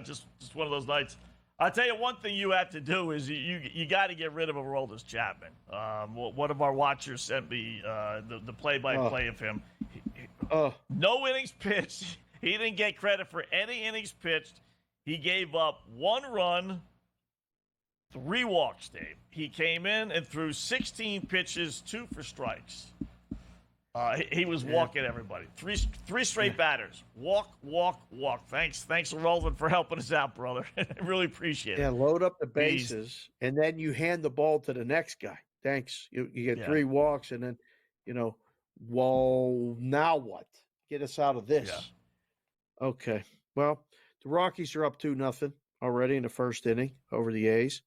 Just one of those nights. I'll tell you one thing you have to do is you got to get rid of Aroldis Chapman. One of our watchers sent me the play-by-play of him. No innings pitched. He didn't get credit for any innings pitched. He gave up 1 run, 3 walks, Dave. He came in and threw 16 pitches, 2 for strikes. He was walking everybody. Three straight batters. Walk. Thanks, Roland, for helping us out, brother. I really appreciate it. Yeah, load up the bases, and then you hand the ball to the next guy. Thanks. You get 3 walks, and then, well, now what? Get us out of this. Yeah. Okay. Well, the Rockies are up 2-0 already in the first inning over the A's.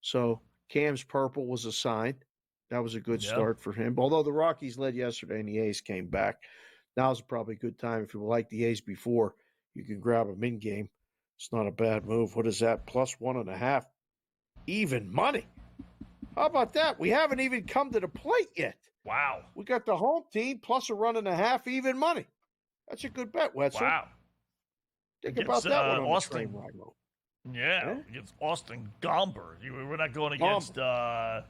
So Cam's purple was a sign. That was a good start for him. Although the Rockies led yesterday and the A's came back. Now's probably a good time. If you like the A's before, you can grab them in game. It's not a bad move. What is that? Plus 1.5. Even money. How about that? We haven't even come to the plate yet. Wow. We got the home team plus 1.5 even money. That's a good bet, Wetzel. Wow. Think about that one on Austin. the train ride. Yeah, against Austin Gomber. We're not going against I'm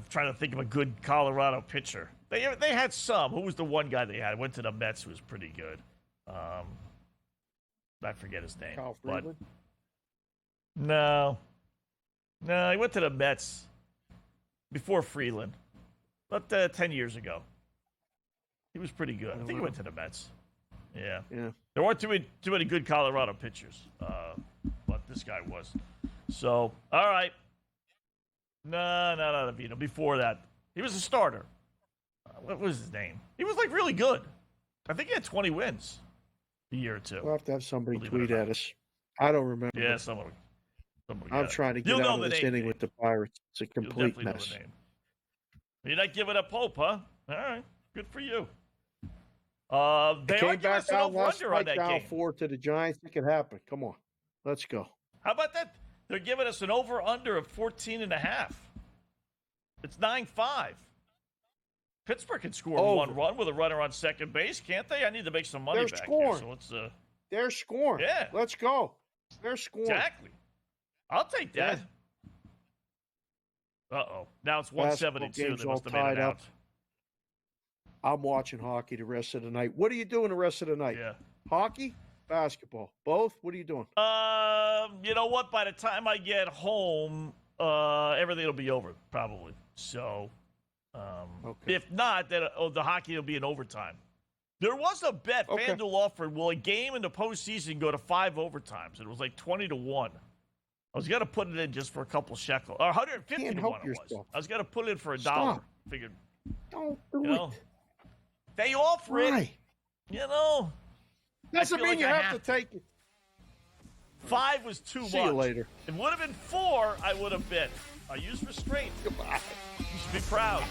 trying to think of a good Colorado pitcher. They had some. Who was the one guy they had? Went to the Mets who was pretty good. I forget his name. Kyle Freeland? No, he went to the Mets before Freeland, but 10 years ago. He was pretty good. I think he went to the Mets. Yeah. There weren't too many good Colorado pitchers, but this guy was. So, all right. No, Vito. Before that, he was a starter. What was his name? He was really good. I think he had 20 wins a year or two. We'll have to have somebody tweet at us. I don't remember. Yeah, somebody I'm trying to get out of this inning with the Pirates. It's a complete mess. You're not giving up hope, huh? All right. Good for you. They are came back out last on that down game. 4 to the Giants. It could happen. Come on. Let's go. How about that? They're giving us an over-under of 14.5. It's 9-5. Pittsburgh can score 1 run with a runner on second base, can't they? I need to make some money back here. So let's, They're scoring. Yeah. Let's go. They're scoring. Exactly. I'll take that. Yeah. Uh-oh. Now it's 172. They must have made it out. I'm watching hockey the rest of the night. What are you doing the rest of the night? Yeah. Hockey? Basketball? Both? What are you doing? You know what? By the time I get home, everything will be over, probably. So, if not, then the hockey will be in overtime. There was a bet FanDuel offered, will a game in the postseason go to 5 overtimes? It was like 20-1. I was going to put it in just for a couple shekels. Or 150 to 1 it was. I was going to put it in for $1. Figured. Don't do it. They offer it. Doesn't mean you have to take it. 5 was too much. See you later. If it would have been 4, I would have bid. I used restraint. Goodbye. You should be proud.